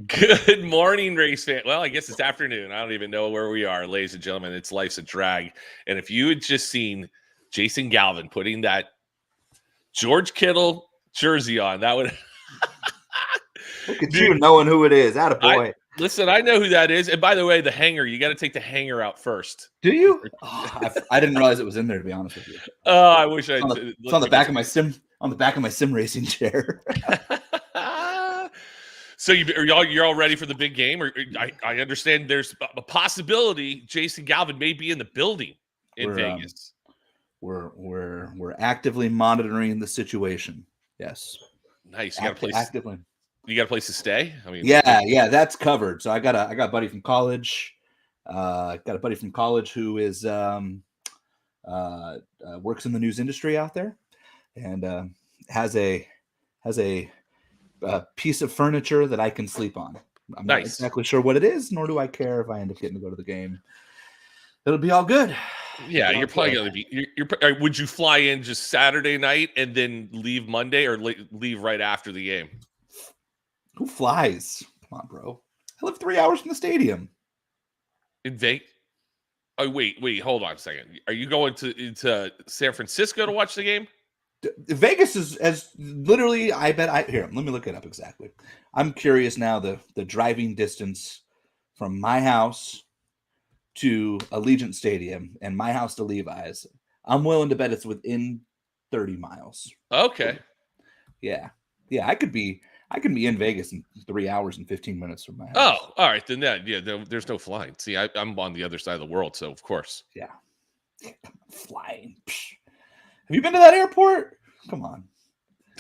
Good morning, race fan. Well, I guess it's afternoon. I don't even know where we are, ladies and gentlemen. It's Life's a Drag. And if you had just seen Jason Galvin putting that George Kittle jersey on, that would Look at Dude, you knowing who it is. Attaboy. listen, I know who that is. And by the way, the hanger, you got to take the hanger out first. Do you? Oh, I didn't realize it was in there, to be honest with you. Oh, I wish I It's on the back of my sim racing chair. So you're all ready for the big game? Or I understand there's a possibility Jason Galvin may be in the building in Vegas. We're actively monitoring the situation. Yes. Nice. You got a place. Actively. You got a place to stay? I mean, yeah, that's covered. So I got a buddy from college. Got a buddy from college who is works in the news industry out there, and has a piece of furniture that I can sleep on. I'm not exactly sure what it is, nor do I care if I end up getting to go to the game. It'll be all good. Yeah, you're probably going to be. Would you fly in just Saturday night and then leave Monday, or leave right after the game? Who flies? Come on, bro. I live 3 hours from the stadium. In Vegas? Oh, wait, hold on a second. Are you going to San Francisco to watch the game? Vegas is as literally, here, let me look it up exactly. I'm curious now, the driving distance from my house to Allegiant Stadium and my house to Levi's. I'm willing to bet it's within 30 miles. Okay. Yeah. I could be in Vegas in 3 hours and 15 minutes from my house. Oh, all right. Then there's no flying. See, I'm on the other side of the world, so of course. Yeah. Flying. Psh. Have you been to that airport? Come on.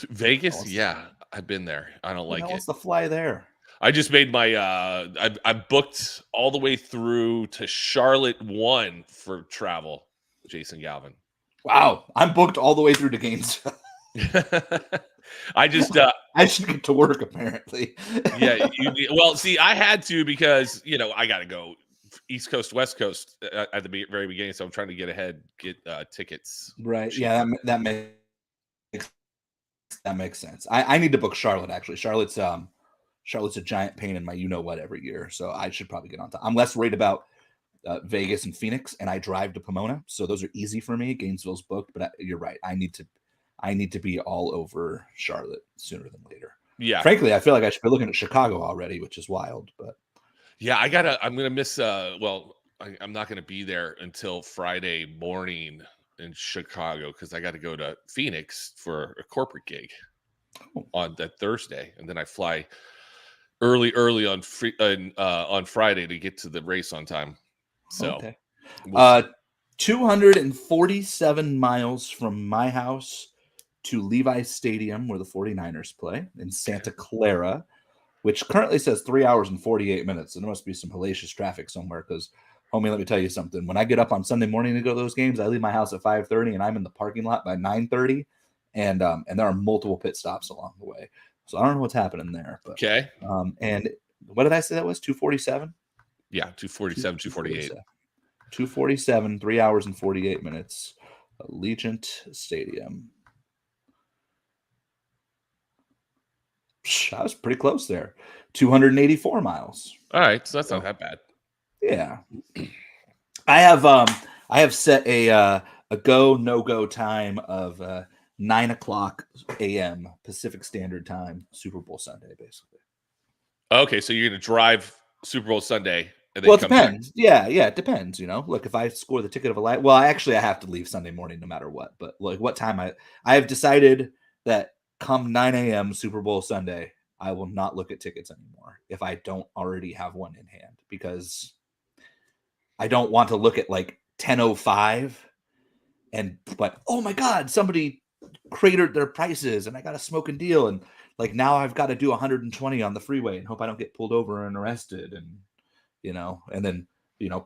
Vegas? Yeah, I've been there. I don't like it. What's the fly there? I just made my I booked all the way through to Charlotte 1 for travel, Jason Galvin. Wow. I'm booked all the way through to Gainesville. I just I should get to work apparently. Yeah, well, see, I had to because I got to go East Coast, West Coast at the very beginning, so I'm trying to get ahead, get tickets. Right. Yeah, that makes sense. I need to book Charlotte actually. Charlotte's a giant pain in my what every year, so I should probably get on time. I'm less worried about Vegas and Phoenix, and I drive to Pomona, so those are easy for me. Gainesville's booked, but you're right. I need to be all over Charlotte sooner than later. Yeah. Frankly, I feel like I should be looking at Chicago already, which is wild. But yeah, I'm gonna miss. I'm not gonna be there until Friday morning in Chicago because I got to go to Phoenix for a corporate gig on that Thursday, and then I fly early on Friday to get to the race on time. So, okay. 247 miles from my house to Levi's Stadium, where the 49ers play, in Santa Clara, which currently says 3 hours and 48 minutes. And there must be some hellacious traffic somewhere because, homie, let me tell you something. When I get up on Sunday morning to go to those games, I leave my house at 5:30 and I'm in the parking lot by 9:30. And there are multiple pit stops along the way. So I don't know what's happening there. But, okay. And what did I say that was? 247? Yeah, 247, 248. 247, 3 hours and 48 minutes. Allegiant Stadium. I was pretty close there. 284 miles. All right, so that's not that bad. Yeah. I have set a go no go time of 9:00 a.m. Pacific Standard Time, Super Bowl Sunday, basically. Okay, so you're gonna drive Super Bowl Sunday. Well, it depends. Yeah, it depends. Look, if I score the ticket of a life, well, I have to leave Sunday morning no matter what. But like, what time I have decided that come 9 a.m. Super Bowl Sunday, I will not look at tickets anymore if I don't already have one in hand, because I don't want to look at like 10:05 but oh my God, somebody cratered their prices and I got a smoking deal, and like now I've got to do 120 on the freeway and hope I don't get pulled over and arrested, and and then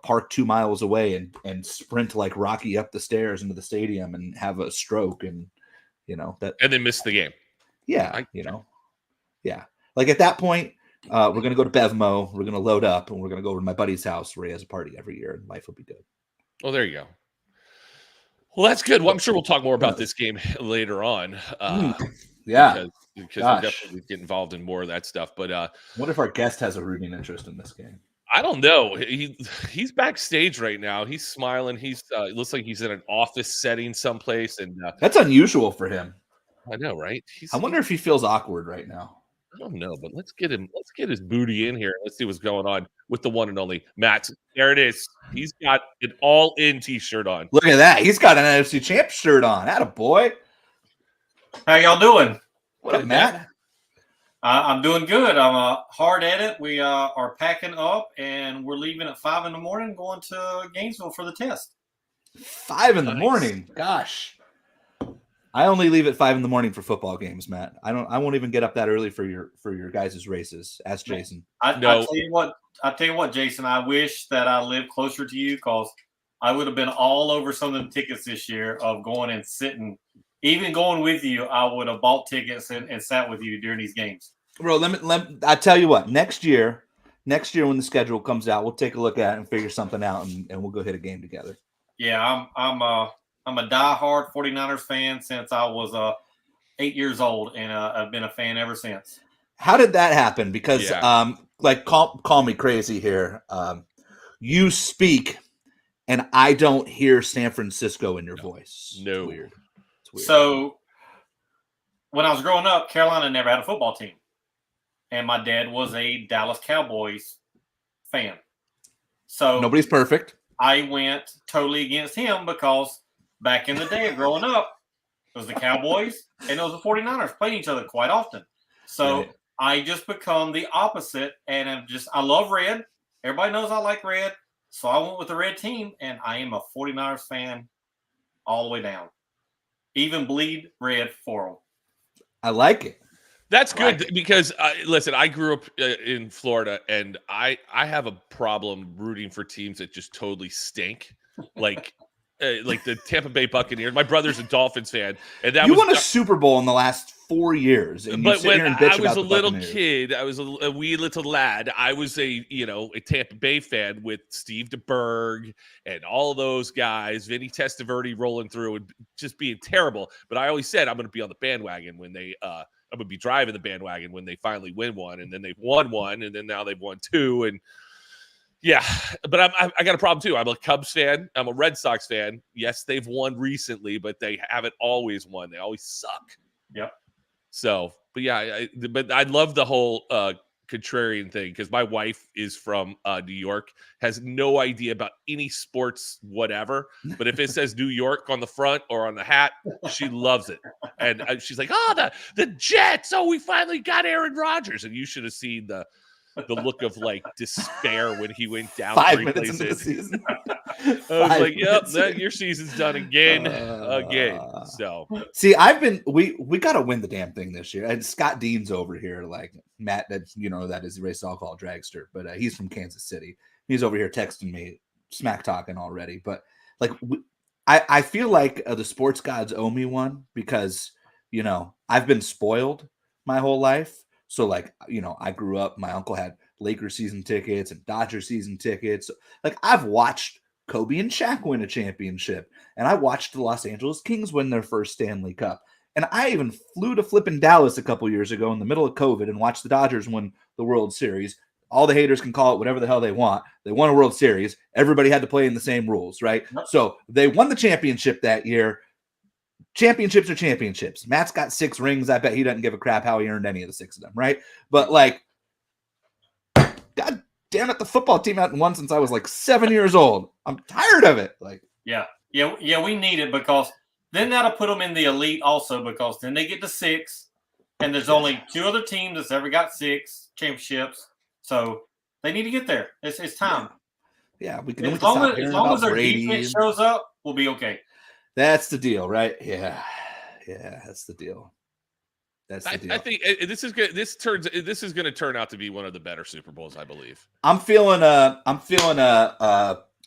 park 2 miles away and sprint like Rocky up the stairs into the stadium and have a stroke and that, and then miss the game. Yeah, yeah. Like at that point, we're gonna go to Bevmo. We're gonna load up and we're gonna go over to my buddy's house where he has a party every year, and life will be good. Oh, there you go. Well, that's good. Well, I'm sure we'll talk more about this game later on. Yeah. because we definitely need to get involved in more of that stuff. But what if our guest has a rooting interest in this game? I don't know. He's backstage right now. He's smiling. He's it looks like he's in an office setting someplace, and that's unusual for him. I know, right? I wonder if he feels awkward right now. I don't know, but let's get his booty in here. Let's see what's going on with the one and only Matt. There it is. He's got an all-in T-shirt on. Look at that. He's got an NFC Champ shirt on. Attaboy. How y'all doing? What up, Matt? I'm doing good. I'm hard at it. We are packing up, and we're leaving at 5 in the morning, going to Gainesville for the test. 5 in the morning. Gosh. I only leave at 5 in the morning for football games, Matt. I won't even get up that early for your guys' races. Ask Jason. I tell you what, Jason, I wish that I lived closer to you, because I would have been all over some of the tickets this year of going and sitting. Even going with you, I would have bought tickets and sat with you during these games. Bro, I tell you what, next year when the schedule comes out, we'll take a look at it and figure something out, and we'll go hit a game together. Yeah, I'm a diehard 49ers fan since I was 8 years old, and I've been a fan ever since. How did that happen? Because call me crazy here. You speak, and I don't hear San Francisco in your voice. No. It's weird. So when I was growing up, Carolina never had a football team, and my dad was a Dallas Cowboys fan. So nobody's perfect. I went totally against him, because back in the day growing up, it was the Cowboys and it was the 49ers playing each other quite often. So right. I just become the opposite, and I love red. Everybody knows I like red. So I went with the red team, and I am a 49ers fan all the way down. Even bleed red for them. I like it. That's good because, listen, I grew up in Florida, and I have a problem rooting for teams that just totally stink. Like the Tampa Bay Buccaneers. My brother's a Dolphins fan, and that you won a Super Bowl in the last 4 years. And but when I was a little kid, I was a wee little lad. I was a Tampa Bay fan with Steve DeBerg and all those guys, Vinny Testaverde rolling through and just being terrible. But I always said I'm going to be on the bandwagon when they. I'm going to be driving the bandwagon when they finally win one, and then they've won one, and then now they've won two, and. Yeah, but I got a problem too. I'm a Cubs fan. I'm a Red Sox fan. Yes, they've won recently, but they haven't always won. They always suck. Yep. So, but yeah, but I love the whole contrarian thing, because my wife is from New York, has no idea about any sports whatever. But if it says New York on the front or on the hat, she loves it. And she's like, "Oh, the Jets! Oh, we finally got Aaron Rodgers!" And you should have seen the look of like despair when he went down 5 3 minutes places. into the season. I was like, "Yep, your season's done again." So see, we got to win the damn thing this year. And Scott Dean's over here, like Matt. That is race alcohol dragster, but he's from Kansas City. He's over here texting me, smack talking already. But like, I feel like the sports gods owe me one, because I've been spoiled my whole life. So, like, I grew up, my uncle had Lakers season tickets and Dodger season tickets. Like, I've watched Kobe and Shaq win a championship, and I watched the Los Angeles Kings win their first Stanley Cup. And I even flew to flipping Dallas a couple years ago in the middle of COVID and watched the Dodgers win the World Series. All the haters can call it whatever the hell they want. They won a World Series. Everybody had to play in the same rules, right? So they won the championship that year. Championships are championships. Matt's got 6 rings. I bet he doesn't give a crap how he earned any of the 6 of them, right? But like, God damn it, the football team hasn't won since I was like 7 years old. I'm tired of it. Like, yeah, we need it, because then that'll put them in the elite also, because then they get to 6, and there's only 2 other teams that's ever got 6 championships, so they need to get there. It's time. Yeah, we can. As long as their defense shows up, we'll be okay. That's the deal, right? Yeah, that's the deal. That's the deal. I think this is good. This is going to turn out to be one of the better Super Bowls, I believe. I'm feeling a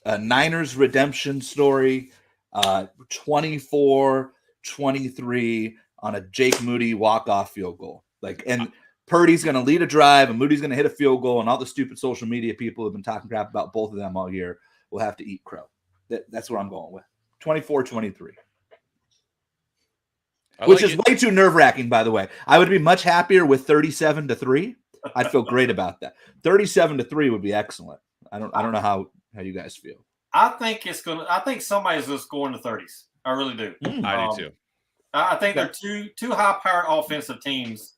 Niners redemption story, 24-23 on a Jake Moody walk-off field goal. And Purdy's going to lead a drive, and Moody's going to hit a field goal, and all the stupid social media people have been talking crap about both of them all year will have to eat crow. That's what I'm going with. 24-23. Which is way too nerve-wracking, by the way. I would be much happier with 37-3. I'd feel great about that. 37-3 would be excellent. I don't know how you guys feel. I think somebody's gonna score in the 30s. I really do. I do too. I think they're two high-powered offensive teams.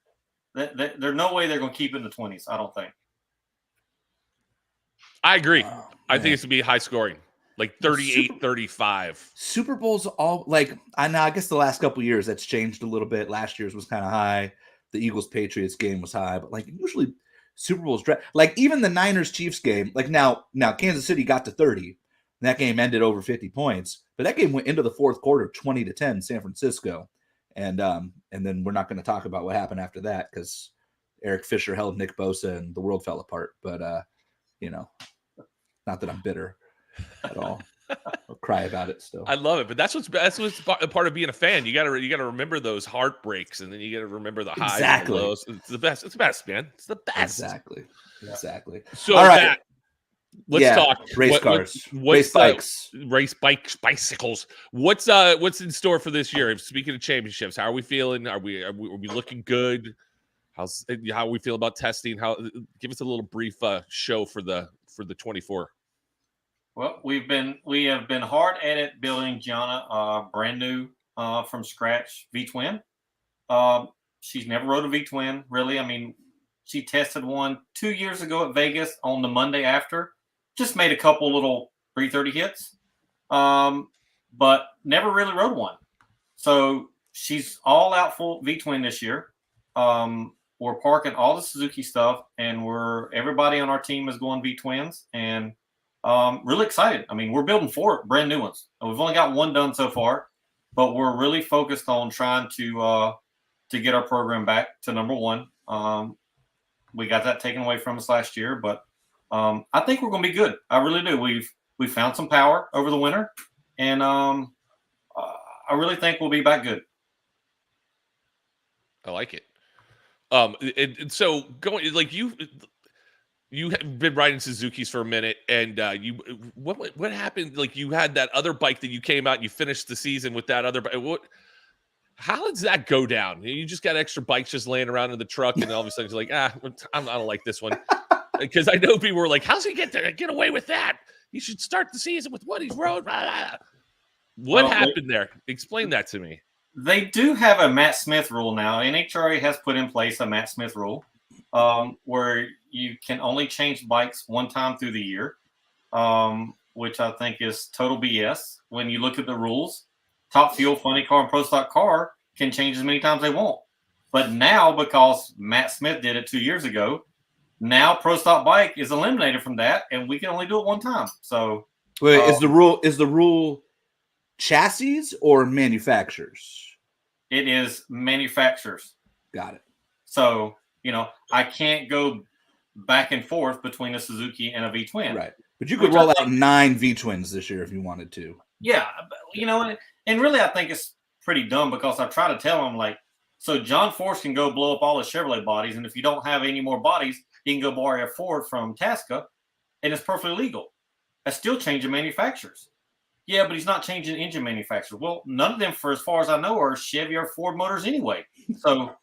That there's no way they're gonna keep it in the 20s. I don't think. I agree. I think it's gonna be high scoring. Like 38-35. Super Bowls all like I know. I guess the last couple of years that's changed a little bit. Last year's was kind of high. The Eagles Patriots game was high, but like usually Super Bowls like even the Niners Chiefs game. Like now Kansas City got to 30. That game ended over 50 points, but that game went into the fourth quarter 20-10 San Francisco, and then we're not going to talk about what happened after that because Eric Fisher held Nick Bosa and the world fell apart. But not that I'm bitter at all. I'll cry about it still. I love it, but that's what's part of being a fan. You gotta remember those heartbreaks, and then you gotta remember the highs and the lows. It's the best. It's the best, man. It's the best. Exactly. So all right. Let's talk race cars, race bikes, race bikes, bicycles. What's in store for this year? Speaking of championships, how are we feeling? Are we looking good? How we feel about testing? Give us a little brief show for the 24. Well, we have been hard at it building Gianna brand new from scratch V-twin. She's never rode a V-twin, really. I mean, she tested one 2 years ago at Vegas on the Monday after. Just made a couple little 330 hits, but never really rode one. So she's all out full V-twin this year. We're parking all the Suzuki stuff, and everybody on our team is going V-twins, and really excited. I mean, we're building 4 brand new ones. We've only got one done so far, but we're really focused on trying to get our program back to number 1. We got that taken away from us last year, but I think we're going to be good. I really do. We've found some power over the winter, and I really think we'll be back good. I like it. And so going like you have been riding Suzuki's for a minute, and what happened? Like you had that other bike that you came out and you finished the season with that other bike. How does that go down? You just got extra bikes just laying around in the truck, and all of a sudden you're like, I don't like this one. Because I know people were like, how's he get away with that? He should start the season with what he's rode. What happened there? Explain that to me. They do have a Matt Smith rule now. NHRA has put in place a Matt Smith rule where you can only change bikes one time through the year, which I think is total BS. When you look at the rules, Top Fuel, Funny Car, and Pro Stock Car can change as many times they want. But now, because Matt Smith did it 2 years ago, now Pro Stock Bike is eliminated from that, and we can only do it one time. So, wait, is the rule chassis or manufacturers? It is manufacturers. Got it. So, I can't go back and forth between a Suzuki and a V-twin. Right. But you could roll out 9 V-twins this year if you wanted to. Yeah. And really I think it's pretty dumb because I try to tell them, like, so John Force can go blow up all the Chevrolet bodies, and if you don't have any more bodies, he can go borrow a Ford from Tasca, and it's perfectly legal. That's still changing manufacturers. Yeah, but he's not changing engine manufacturers. Well, none of them, for as far as I know, are Chevy or Ford motors anyway. So,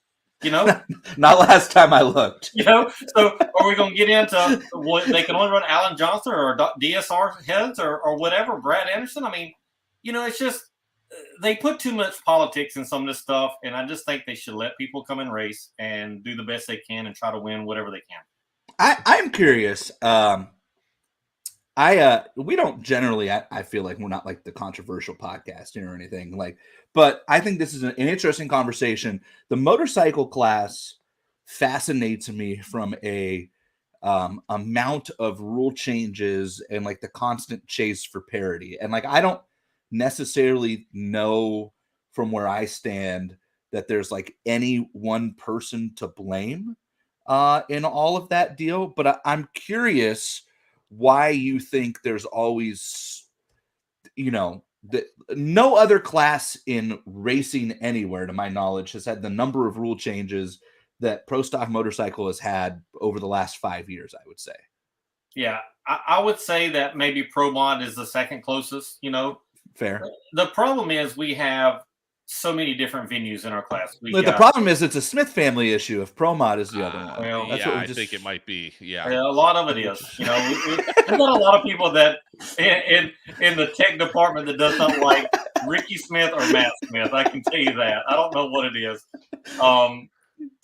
not last time I looked. So are we going to get into what they can only run Alan Johnson or DSR heads or whatever, Brad Anderson? I mean, it's just they put too much politics in some of this stuff, and I just think they should let people come and race and do the best they can and try to win whatever they can. I'm curious. We don't generally, I feel like we're not like the controversial podcast or anything but I think this is an interesting conversation. The motorcycle class fascinates me from a amount of rule changes and like the constant chase for parity. And like, I don't necessarily know from where I stand that there's like any one person to blame in all of that deal. But I'm curious why you think there's always, no other class in racing anywhere, to my knowledge, has had the number of rule changes that Pro Stock Motorcycle has had over the last 5 years, I would say. Yeah, I would say that maybe Pro Mod is the second closest, Fair. The problem is we have so many different venues in our class. But the problem is it's a Smith family issue. If Pro Mod is the other one, well, that's yeah, what we I just think it might be. Yeah, a lot of it is. You know, we've got a lot of people that in the tech department that does not like Ricky Smith or Matt Smith. I can tell you that. I don't know what it is.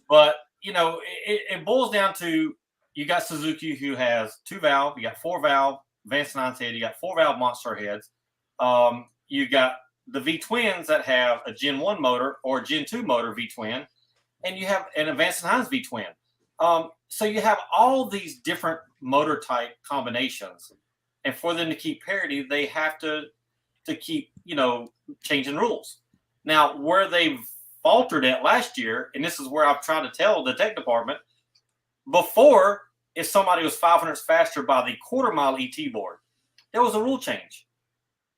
But you know, it boils down to you got Suzuki who has 2 valve, you got 4 valve Vance Nine's head, you got 4 valve Monster heads. You got the V twins that have a Gen 1 motor or a Gen 2 motor V twin, and you have an Advanced Hines V twin. So you have all these different motor type combinations, and for them to keep parity, they have to keep, you know, changing rules. Now, where they've faltered at last year, and this is where I've tried to tell the tech department, before, if somebody was 500 faster by the quarter mile ET board, there was a rule change,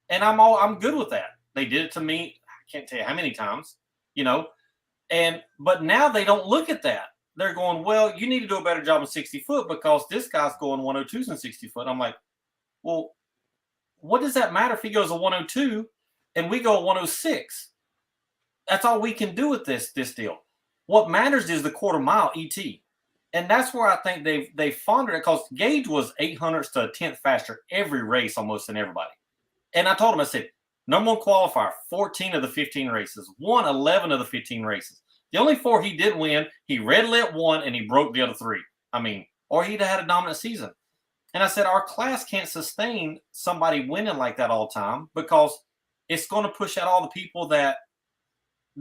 and I'm good with that. They did it to me. I can't tell you how many times, you know, but now they don't look at that. They're going, well, you need to do a better job in 60 foot because this guy's going 102s in 60 foot. I'm like, well, what does that matter if he goes a 102 and we go a 106? That's all we can do with this deal. What matters is the quarter mile ET. And that's where I think they've fondered it, because Gage was 800ths to a 10th faster every race almost than everybody. And I told him, I said, number 1 qualifier, 14 of the 15 races, won 11 of the 15 races. The only 4 he did win, he red lit 1 and he broke the other 3. I mean, or he'd have had a dominant season. And I said, our class can't sustain somebody winning like that all the time, because it's going to push out all the people that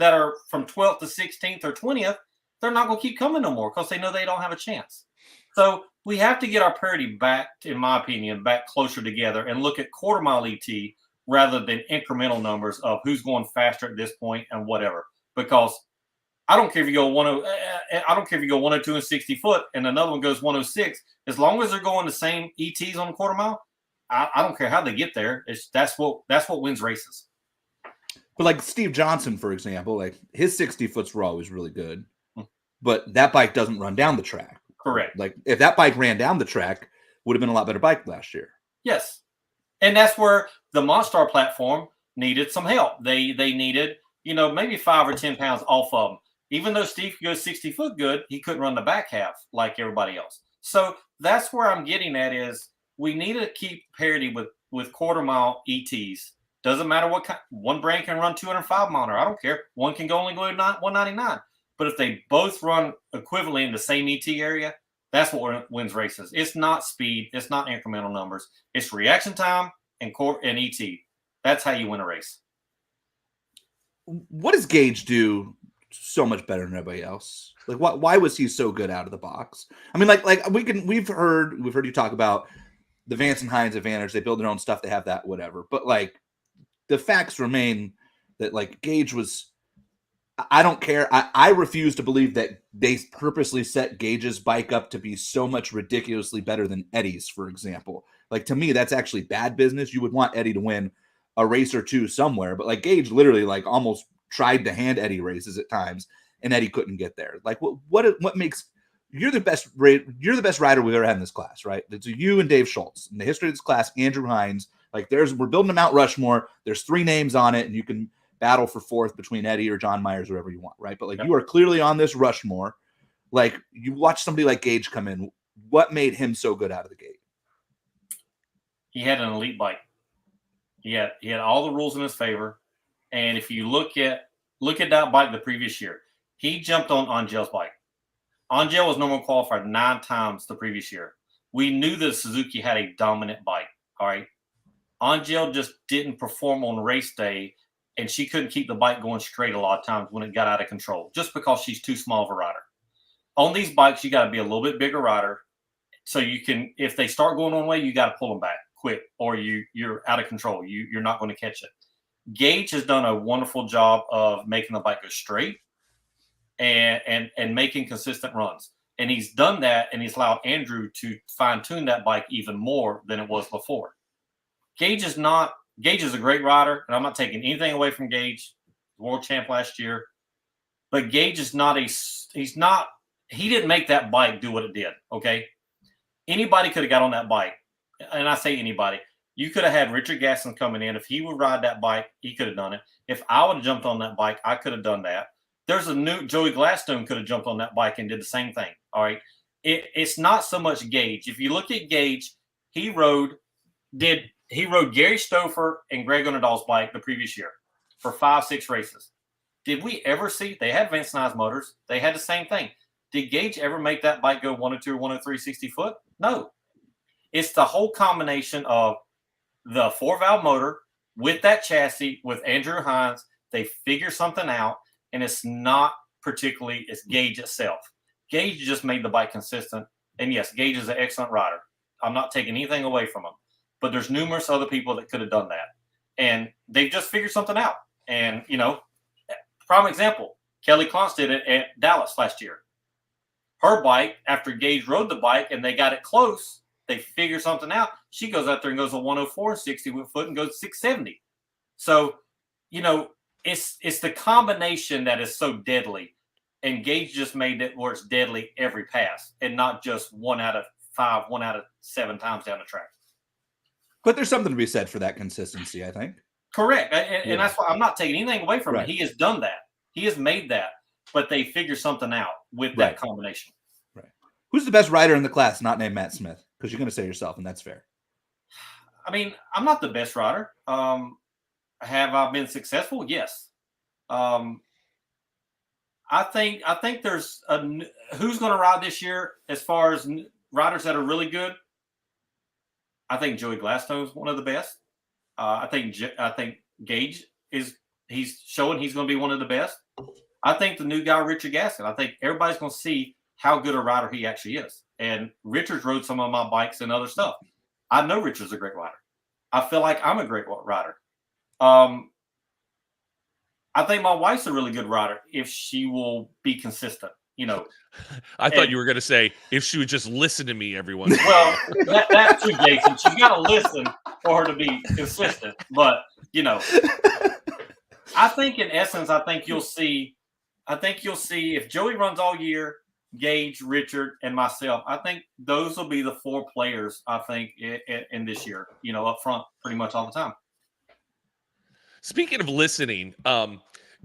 are from 12th to 16th or 20th. They're not going to keep coming no more because they know they don't have a chance. So we have to get our parity back, in my opinion, back closer together and look at quarter mile ET rather than incremental numbers of who's going faster at this point and whatever. Because I don't care if you go 102 and 60 foot and another one goes 106. As long as they're going the same ETs on a quarter mile, I don't care how they get there. That's what wins races. But like Steve Johnson, for example, like his 60 foots were always really good, but that bike doesn't run down the track. Correct. Like if that bike ran down the track, would have been a lot better bike last year. Yes. And that's where the Monstar platform needed some help. They needed, you know, maybe 5 or 10 pounds off of them. Even though Steve could go 60 foot good, he couldn't run the back half like everybody else. So that's where I'm getting at is we need to keep parity with quarter mile ETs. Doesn't matter what kind. One brand can run 205 mile. I don't care. One can only go 199. But if they both run equivalently in the same ET area, that's what wins races. It's not speed. It's not incremental numbers. It's reaction time and ET. That's how you win a race. What does Gage do so much better than everybody else? Like, why was he so good out of the box? I mean, like we've heard you talk about the Vance and Hines advantage. They build their own stuff. They have that, whatever. But like, the facts remain that like Gage was. I don't care. I refuse to believe that they purposely set Gage's bike up to be so much ridiculously better than Eddie's, for example. Like, to me, that's actually bad business. You would want Eddie to win a race or two somewhere, but like Gage literally like almost tried to hand Eddie races at times, and Eddie couldn't get there. Like, what makes you're the best rider we've ever had in this class, right? It's you and Dave Schultz. In the history of this class, Andrew Hines. Like, we're building a Mount Rushmore. There's 3 names on it, and you can battle for 4th between Eddie or John Myers, whatever you want, right? But like, yep. You are clearly on this Rushmore. Like, you watch somebody like Gage come in. What made him so good out of the gate? He had an elite bike. He had all the rules in his favor. And if you look at that bike the previous year, he jumped on Angel's bike. Angel was number 1 qualified 9 times the previous year. We knew that Suzuki had a dominant bike. All right. Angel just didn't perform on race day, and she couldn't keep the bike going straight a lot of times when it got out of control, just because she's too small of a rider. On these bikes, you got to be a little bit bigger rider, so you can, if they start going one way, you got to pull them back quick, or you're out of control. You're not going to catch it. Gage has done a wonderful job of making the bike go straight and making consistent runs. And he's done that, and he's allowed Andrew to fine-tune that bike even more than it was before. Gage is a great rider, and I'm not taking anything away from Gage, world champ last year. But Gage is he didn't make that bike do what it did, okay? Anybody could have got on that bike, and I say anybody. You could have had Richard Gaston coming in. If he would ride that bike, he could have done it. If I would have jumped on that bike, I could have done that. There's a new Joey Gladstone could have jumped on that bike and did the same thing. All right. It's not so much Gage. If you look at Gage, he rode Gary Stouffer and Greg Onadal's bike the previous year for 5-6 races. Did we ever see they had Vince Nyes motors? They had the same thing. Did Gage ever make that bike go 102 or 103 60 foot? No. It's the whole combination of the 4-valve motor with that chassis with Andrew Hines. They figure something out, and it's not particularly it's Gage itself. Gage just made the bike consistent. And yes, Gage is an excellent rider. I'm not taking anything away from him, but there's numerous other people that could have done that. And they've just figured something out. And, prime example, Kelly Klontz did it at Dallas last year. Her bike, after Gage rode the bike and they got it close, they figure something out. She goes out there and goes a 104 60 foot and goes 670. So, it's the combination that is so deadly. And Gage just made it where it's deadly every pass and not just 1 out of 5, 1 out of 7 times down the track. But there's something to be said for that consistency, I think. Correct. And that's why I'm not taking anything away from him. He has done that. He has made that. But they figure something out with that combination. Right. Who's the best rider in the class not named Matt Smith? Because you're going to say yourself, and that's fair. I mean, I'm not the best rider. Have I been successful? Yes. I think there's who's going to ride this year as far as riders that are really good. I think Joey Gladstone is one of the best. I think Gage he's showing he's going to be one of the best. I think the new guy, Richard Gaston, I think everybody's going to see how good a rider he actually is. And Richard's rode some of my bikes and other stuff. I know Richard's a great rider. I feel like I'm a great rider. I think my wife's a really good rider if she will be consistent. I thought you were going to say if she would just listen to me every once in a while. Well, that's too, Jason. She's got to listen for her to be consistent. But, I think in essence, I think you'll see if Joey runs all year, Gage, Richard, and myself, I think those will be the 4 players, I think, in this year, up front pretty much all the time. Speaking of listening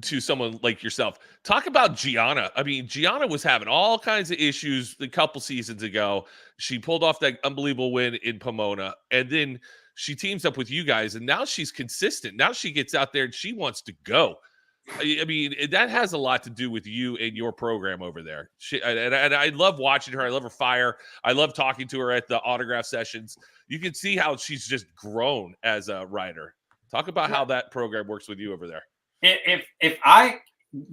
to someone like yourself, talk about Gianna. I mean, Gianna was having all kinds of issues a couple seasons ago. She pulled off that unbelievable win in Pomona, and then she teams up with you guys, and now she's consistent. Now she gets out there and she wants to go. I mean, that has a lot to do with you and your program over there. And I love watching her. I love her fire. I love talking to her at the autograph sessions. You can see how she's just grown as a rider. Talk about how that program works with you over there.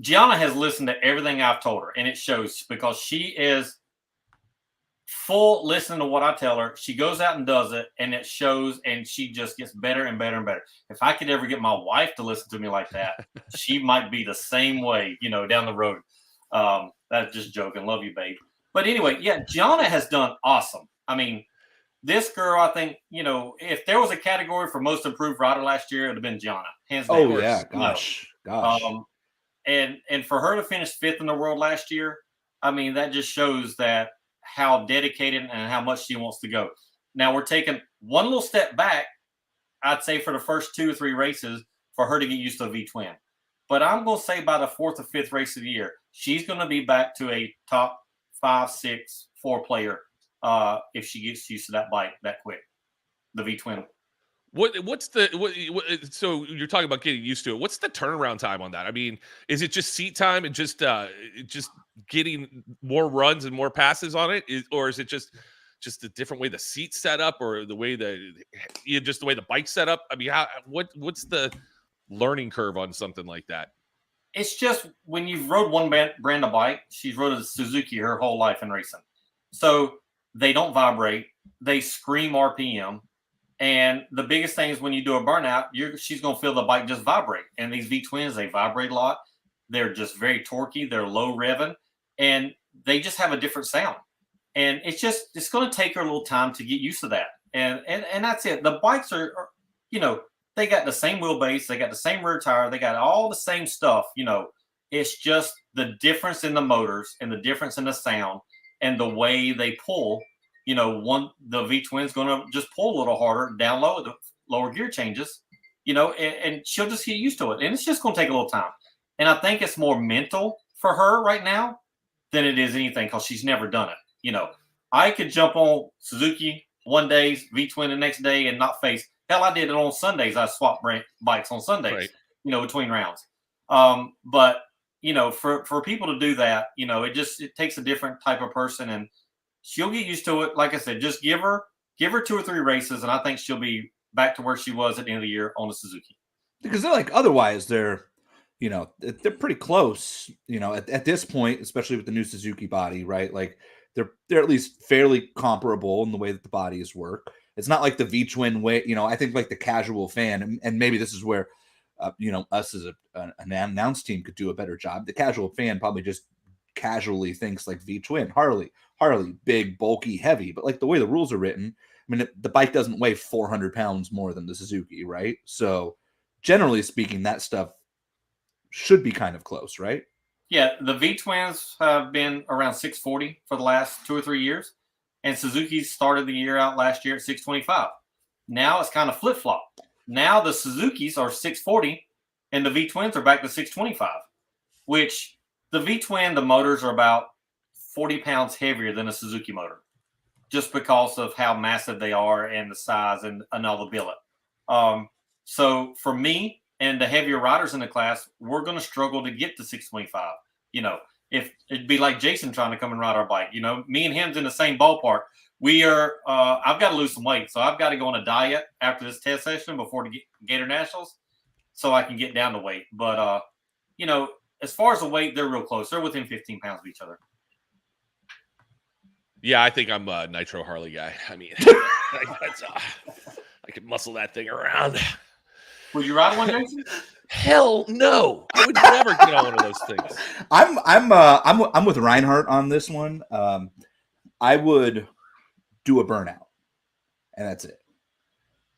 Gianna has listened to everything I've told her, and it shows because she is full listening to what I tell her. She goes out and does it, and it shows, and she just gets better and better and better. If I could ever get my wife to listen to me like that, she might be the same way, down the road. That's just joking. Love you, babe. But anyway, Gianna has done awesome. I mean, this girl, I think, if there was a category for most improved rider last year, it would have been Gianna. Hands down. Oh, yeah. Gosh. And for her to finish 5th in the world last year, I mean, that just shows that how dedicated and how much she wants to go. Now we're taking one little step back, I'd say, for the first 2 or 3 races for her to get used to a V-twin. But I'm going to say by the 4th or 5th race of the year, she's going to be back to a top 5, 6, 4 player if she gets used to that bike that quick, the V-twin. So you're talking about getting used to it. What's the turnaround time on that? I mean, is it just seat time and just getting more runs and more passes on it, or is it just a different way the seat's set up, or the way the bike's set up? I mean, what's the learning curve on something like that? It's just when you've rode one brand of bike, she's rode a Suzuki her whole life in racing, so they don't vibrate, they scream RPM. And the biggest thing is when you do a burnout, she's going to feel the bike just vibrate. And these V-twins, they vibrate a lot. They're just very torquey. They're low revving. And they just have a different sound. And it's going to take her a little time to get used to that. And that's it. The bikes are they got the same wheelbase. They got the same rear tire. They got all the same stuff. It's just the difference in the motors and the difference in the sound and the way they pull the V twin's going to just pull a little harder down low, the lower gear changes, and she'll just get used to it. And it's just going to take a little time. And I think it's more mental for her right now than it is anything because she's never done it. I could jump on Suzuki one day, V twin the next day, and not face. Hell, I did it on Sundays. I swapped bikes on Sundays, right. Between rounds. But for people to do that, it takes a different type of person, and she'll get used to it. Like I said, just give her 2 or 3 races, and I think she'll be back to where she was at the end of the year on the Suzuki. Because otherwise they're pretty close, at this point, especially with the new Suzuki body, right? Like they're at least fairly comparable in the way that the bodies work. It's not like the V-twin way, I think like the casual fan, and maybe this is where, us as an announce team could do a better job. The casual fan probably just casually thinks like V-twin, Harley, big, bulky, heavy, but like the way the rules are written, I mean, the bike doesn't weigh 400 pounds more than the Suzuki, right? So generally speaking, that stuff should be kind of close, right? Yeah, the V-twins have been around 640 for the last 2 or 3 years, and Suzuki started the year out last year at 625. Now it's kind of flip-flop. Now the Suzukis are 640, and the V-twins are back to 625, which the V-twin, the motors are about 40 pounds heavier than a Suzuki motor, just because of how massive they are and the size and all the billet. So for me and the heavier riders in the class, we're going to struggle to get to 625. If it'd be like Jason trying to come and ride our bike, me and him's in the same ballpark. We are, I've got to lose some weight. So I've got to go on a diet after this test session before the Gator Nationals so I can get down to weight. But, as far as the weight, they're real close. They're within 15 pounds of each other. Yeah, I think I'm a Nitro Harley guy. I mean, I could muscle that thing around. Would you ride one, Jason? Hell no! I would never get on one of those things. I'm with Reinhardt on this one. I would do a burnout, and that's it.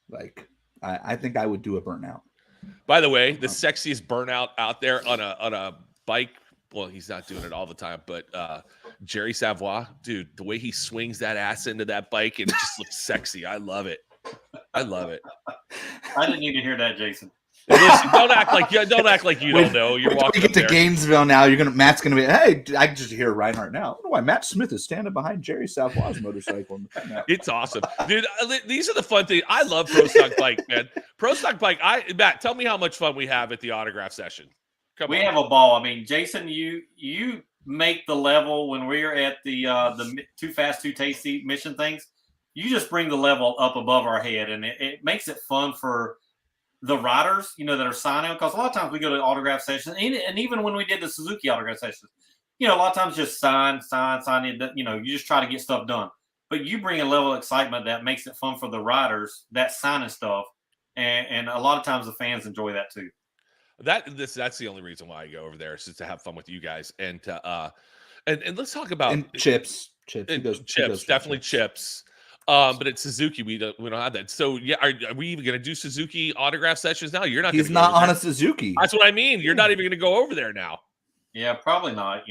Like I think I would do a burnout. By the way, the sexiest burnout out there on a bike. Well, he's not doing it all the time, but Jerry Savoy, dude, the way he swings that ass into that bike and it just looks sexy. I love it. I didn't need to hear that, Jason. Listen, don't act like you don't know. You're walking. You get to Gainesville now. Matt's gonna be. Hey, I can just hear Reinhardt now. I don't know why Matt Smith is standing behind Jerry Savoy's motorcycle. It's awesome, dude. These are the fun things. I love Pro Stock Bike, man. Pro Stock Bike. Matt, tell me how much fun we have at the autograph session. We have a ball. I mean, Jason, you make the level when we're at the Too Fast, Too Tasty mission things. You just bring the level up above our head, and it makes it fun for the riders, that are signing. Because a lot of times we go to autograph sessions, and even when we did the Suzuki autograph sessions, a lot of times just sign. You just try to get stuff done. But you bring a level of excitement that makes it fun for the riders, that signing stuff, and a lot of times the fans enjoy that too. That's the only reason why I go over there is just to have fun with you guys and and let's talk about chips. Definitely chips. But at Suzuki we don't have that. So yeah, are we even gonna do Suzuki autograph sessions now? You're not. He's not on a Suzuki. That's what I mean. You're not even gonna go over there now. Yeah, probably not.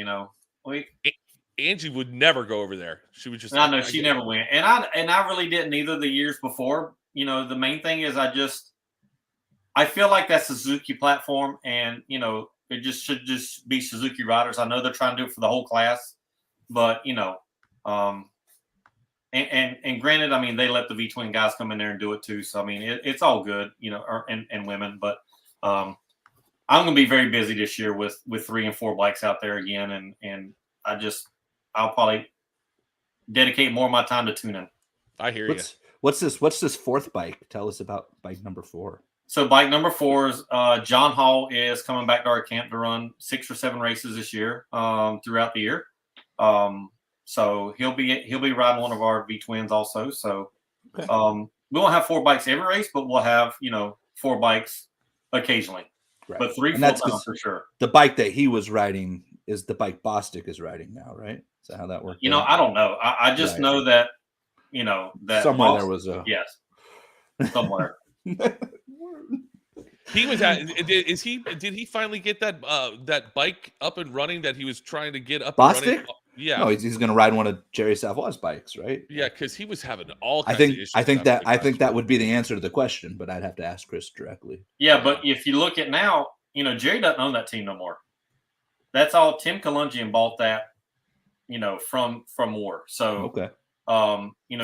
Angie would never go over there. She would just. I know she never went, and I really didn't either the years before. The main thing is I feel like that Suzuki platform, and it just should just be Suzuki riders. I know they're trying to do it for the whole class, but and granted, I mean they let the V-twin guys come in there and do it too. So I mean it's all good, and women. But I'm going to be very busy this year with 3 and 4 bikes out there again, and I'll probably dedicate more of my time to tuning. I hear you. What's this 4th bike? Tell us about bike number 4. So bike number 4 is John Hall is coming back to our camp to run 6 or 7 races this year throughout the year. So he'll be riding one of our V-twins also. So we won't have 4 bikes every race, but we'll have 4 bikes occasionally. Right. But 3 full-time for sure. The bike that he was riding is the bike Bostic is riding now, right? Is that how that works? I don't know. I just know that that somewhere Bostic, there was a yes somewhere. He was at. Did he finally get that bike up and running that he was trying to get up? Bostic? And running? Yeah. No, he's going to ride one of Jerry Savoy's bikes, right? Yeah, because he was having all I kinds of think issues. I think after that the I last think that one. would be the answer to the question, but I'd have to ask Chris directly. Yeah, but if you look at now, Jerry doesn't own that team no more. That's all Tim Kalungian bought that, from War. So Okay.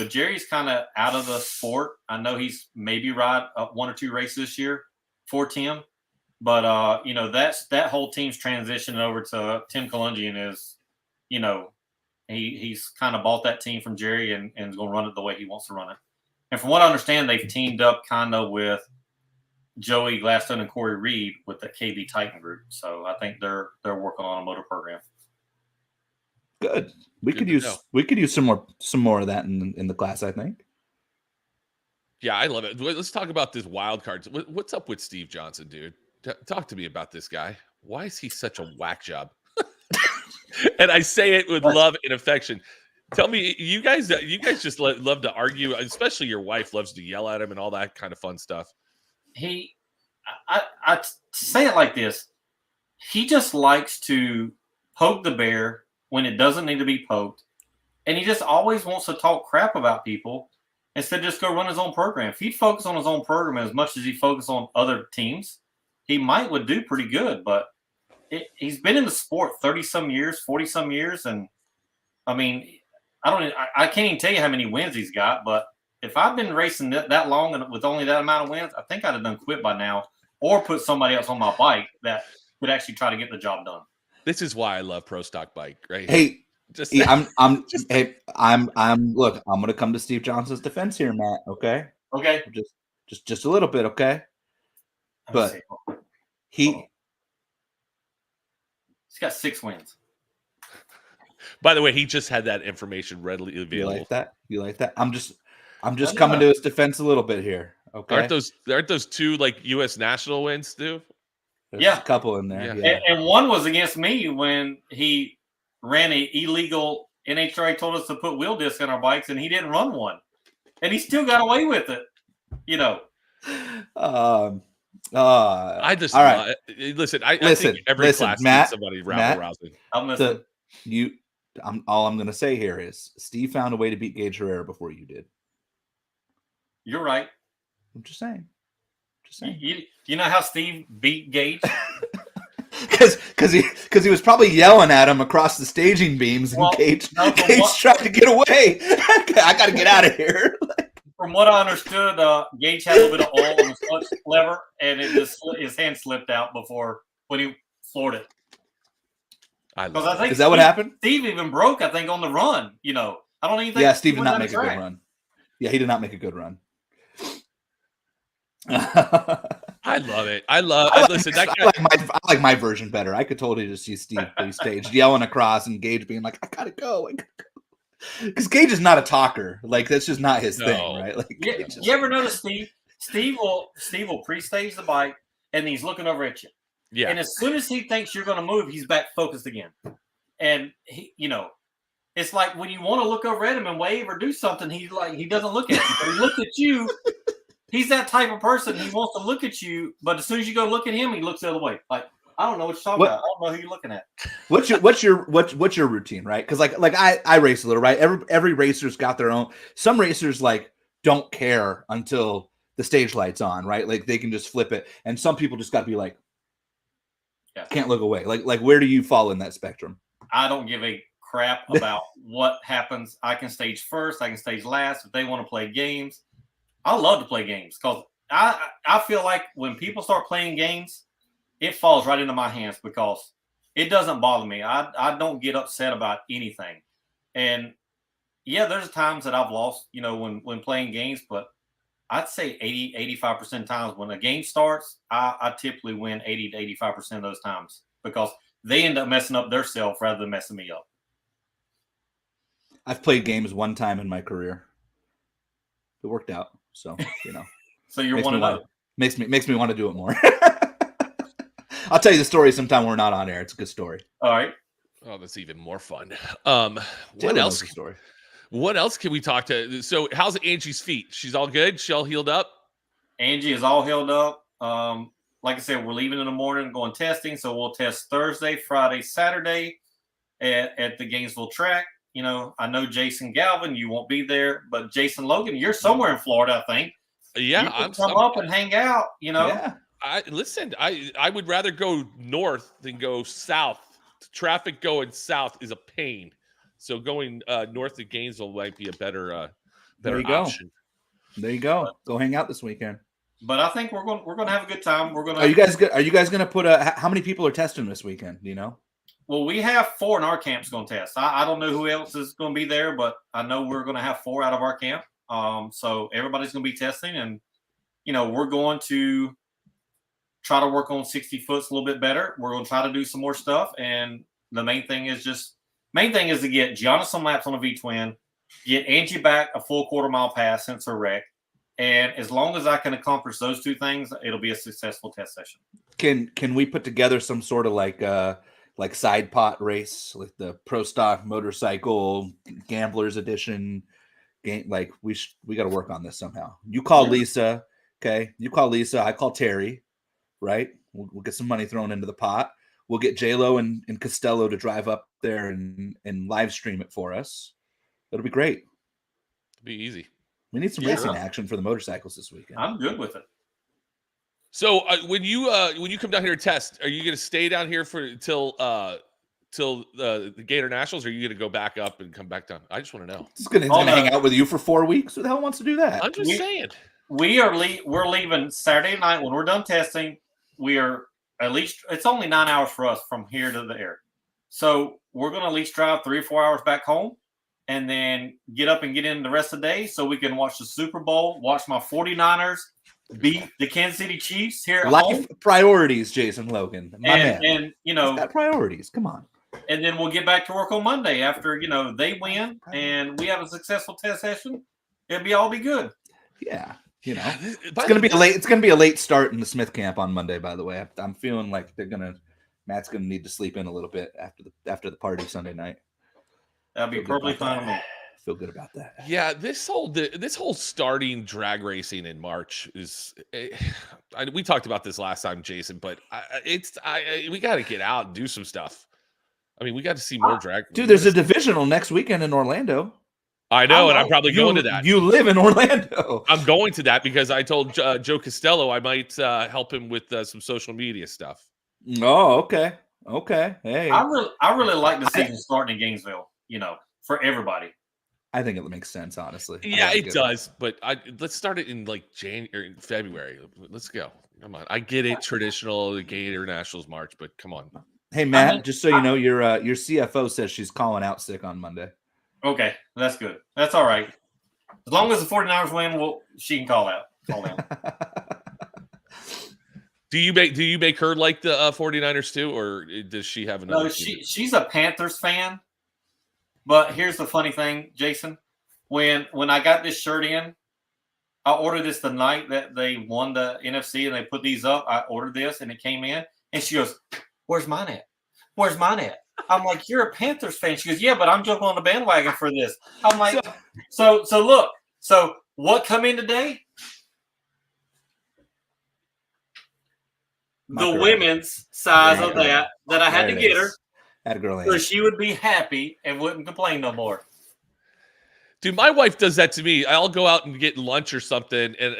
Jerry's kind of out of the sport. I know he's maybe ride one or two races this year for Tim, but that whole team's transitioning over to Tim Kalungian is, he's kind of bought that team from Jerry and is going to run it the way he wants to run it. And from what I understand, they've teamed up kind of with Joey Gladstone and Corey Reed with the KB Titan group. So I think they're working on a motor program. Good. We Good could to use know. some more of that in the class, I think. Yeah, I love it. Let's talk about this wild cards. What's up with Steve Johnson, dude? Talk to me about this guy. Why is he such a whack job? And I say it with love and affection. Tell me, you guys just love to argue, especially your wife loves to yell at him and all that kind of fun stuff. I say it like this. He just likes to poke the bear when it doesn't need to be poked. And he just always wants to talk crap about people instead of just go run his own program. If he'd focus on his own program as much as he focused on other teams, he would do pretty good. But he's been in the sport 30-some years, 40-some years. And, I mean, I can't even tell you how many wins he's got. But if I've been racing that long and with only that amount of wins, I think I'd have done quit by now or put somebody else on my bike that would actually try to get the job done. This is why I love Pro Stock Bike, right? Hey, just look, I'm going to come to Steve Johnson's defense here, Matt. Okay. Okay. Just a little bit. Okay. But he's got 6 wins. By the way, he just had that information readily available. You like that? I'm just coming to his defense a little bit here. Okay. Aren't those 2 like U.S. national wins, too? There's a couple in there. Yeah. And one was against me when he ran an illegal NHRA told us to put wheel disc on our bikes, and he didn't run one, and he still got away with it. I just all right. Listen. I think every class needs somebody rabble-rousing. I'm listening. All I'm going to say here is Steve found a way to beat Gage Herrera before you did. You're right. I'm just saying. You know how Steve beat Gage? Because he was probably yelling at him across the staging beams, and Gage tried to get away. I got to get out of here. From what I understood, Gage had a little bit of oil on the clutch lever, and his hand slipped out when he floored it. Is that what happened? Steve even broke, I think, on the run. I don't even think. Yeah, Steve did not make a good run. Yeah, he did not make a good run. I love it. I like my version better. I could totally just see Steve staged yelling across and Gage being like, I gotta go. Because Gage is not a talker. Like, that's just not his thing, right? Like, you ever notice Steve? Steve will pre-stage the bike and he's looking over at you. Yeah. And as soon as he thinks you're going to move, he's back focused again. And he, it's like when you want to look over at him and wave or do something, he doesn't look at you. But he looks at you. He's that type of person. He wants to look at you, but as soon as you go look at him, he looks the other way. Like, I don't know what you're talking about. I don't know who you're looking at. What's your routine, right? Because like I race a little, right? Every racer's got their own. Some racers like don't care until the stage light's on, right? Like they can just flip it, and some people just got to be like, can't look away. Like where do you fall in that spectrum? I don't give a crap about what happens. I can stage first. I can stage last. If they want to play games, I love to play games because I feel like when people start playing games, it falls right into my hands because it doesn't bother me. I don't get upset about anything. And yeah, there's times that I've lost, when playing games, but I'd say 80-85% of times when a game starts, I typically win 80 to 85% of those times because they end up messing up their self rather than messing me up. I've played games one time in my career. It worked out. So, So you're one of those. Makes me want to do it more. I'll tell you the story sometime we're not on air. It's a good story. All right. Oh, that's even more fun. What else? What else can we talk to? So how's Angie's feet? She's all good? She all healed up? Angie is all healed up. Like I said, we're leaving in the morning, going testing. So we'll test Thursday, Friday, Saturday. at the Gainesville track. You know, I know Jason Galvin, you won't be there, but Jason Logan, you're somewhere in Florida, I think. Yeah, you can come up and hang out. You know, Yeah. I would rather go north than go south. Traffic going south is a pain, so going north of Gainesville might be a better option. There you go. Go hang out this weekend. But I think we're going to have a good time. We're going to. Are you guys going to put how many people are testing this weekend? Do you know? Well, we have 4 in our camp's going to test. I don't know who else is going to be there, but I know we're going to have 4 out of our camp. So everybody's going to be testing, and you know, we're going to try to work on 60 foots a little bit better. We're going to try to do some more stuff, and the main thing is to get Gianna some laps on a V-twin, get Angie back a full quarter-mile pass since her wreck, and as long as I can accomplish those 2 things, it'll be a successful test session. Can we put together some sort of like side pot race, like the Pro Stock Motorcycle Gamblers Edition game? Like we got to work on this somehow. You call Lisa, okay? You call Lisa. I call Terry, right? We'll get some money thrown into the pot. We'll get J-Lo and Costello to drive up there and live stream it for us. It'll be great. It'll be easy. We need some racing action for the motorcycles this weekend. I'm good with it. So when you come down here to test, are you going to stay down here till the Gator Nationals, or are you going to go back up and come back down? I just want to know. He's going to hang out with you for 4 weeks. Who the hell wants to do that? I'm just saying. We're leaving Saturday night when we're done testing. We are at least, it's only 9 hours for us from here to the air. So we're going to at least drive 3 or 4 hours back home and then get up and get in the rest of the day so we can watch the Super Bowl, watch my 49ers beat the Kansas City Chiefs here at home. Priorities, Jason Logan. My man. And you know, got priorities. Come on. And then we'll get back to work on Monday after, you know, they win and we have a successful test session. It'll all be good. Yeah. You know, it's gonna be a late start in the Smith camp on Monday, by the way. I'm feeling like Matt's gonna need to sleep in a little bit after the party Sunday night. That'll be perfectly fine with me. Feel good about that. Yeah, this whole starting drag racing in March is. We talked about this last time, Jason, but we got to get out and do some stuff. I mean, we got to see more drag. Dude, there's a divisional next weekend in Orlando. I know, and I'm probably going to that. You live in Orlando. I'm going to that because I told Joe Costello I might help him with some social media stuff. Oh, okay. Okay. Hey, I really like the season starting in Gainesville. You know, for everybody. I think it makes sense, honestly. Yeah, it does. But let's start it in like January, February. Let's go. Come on. I get it. Traditional the Gator Nationals March, but come on. Hey Matt, just so you know, your CFO says she's calling out sick on Monday. Okay, that's good. That's all right. As long as the 49ers win, she can call out. Do you make her like the 49ers too, or does she have another? No, she's a Panthers fan. But here's the funny thing, Jason. When I got this shirt in, I ordered this the night that they won the NFC and they put these up. I ordered this and it came in, and she goes, "Where's mine at? Where's mine at?" I'm like, "You're a Panthers fan." She goes, "Yeah, but I'm jumping on the bandwagon for this." I'm like, so look, so what come in today? The women's size of that I had to get her. Had a girl, so she would be happy and wouldn't complain no more. Dude, my wife does that to me. I'll go out and get lunch or something, and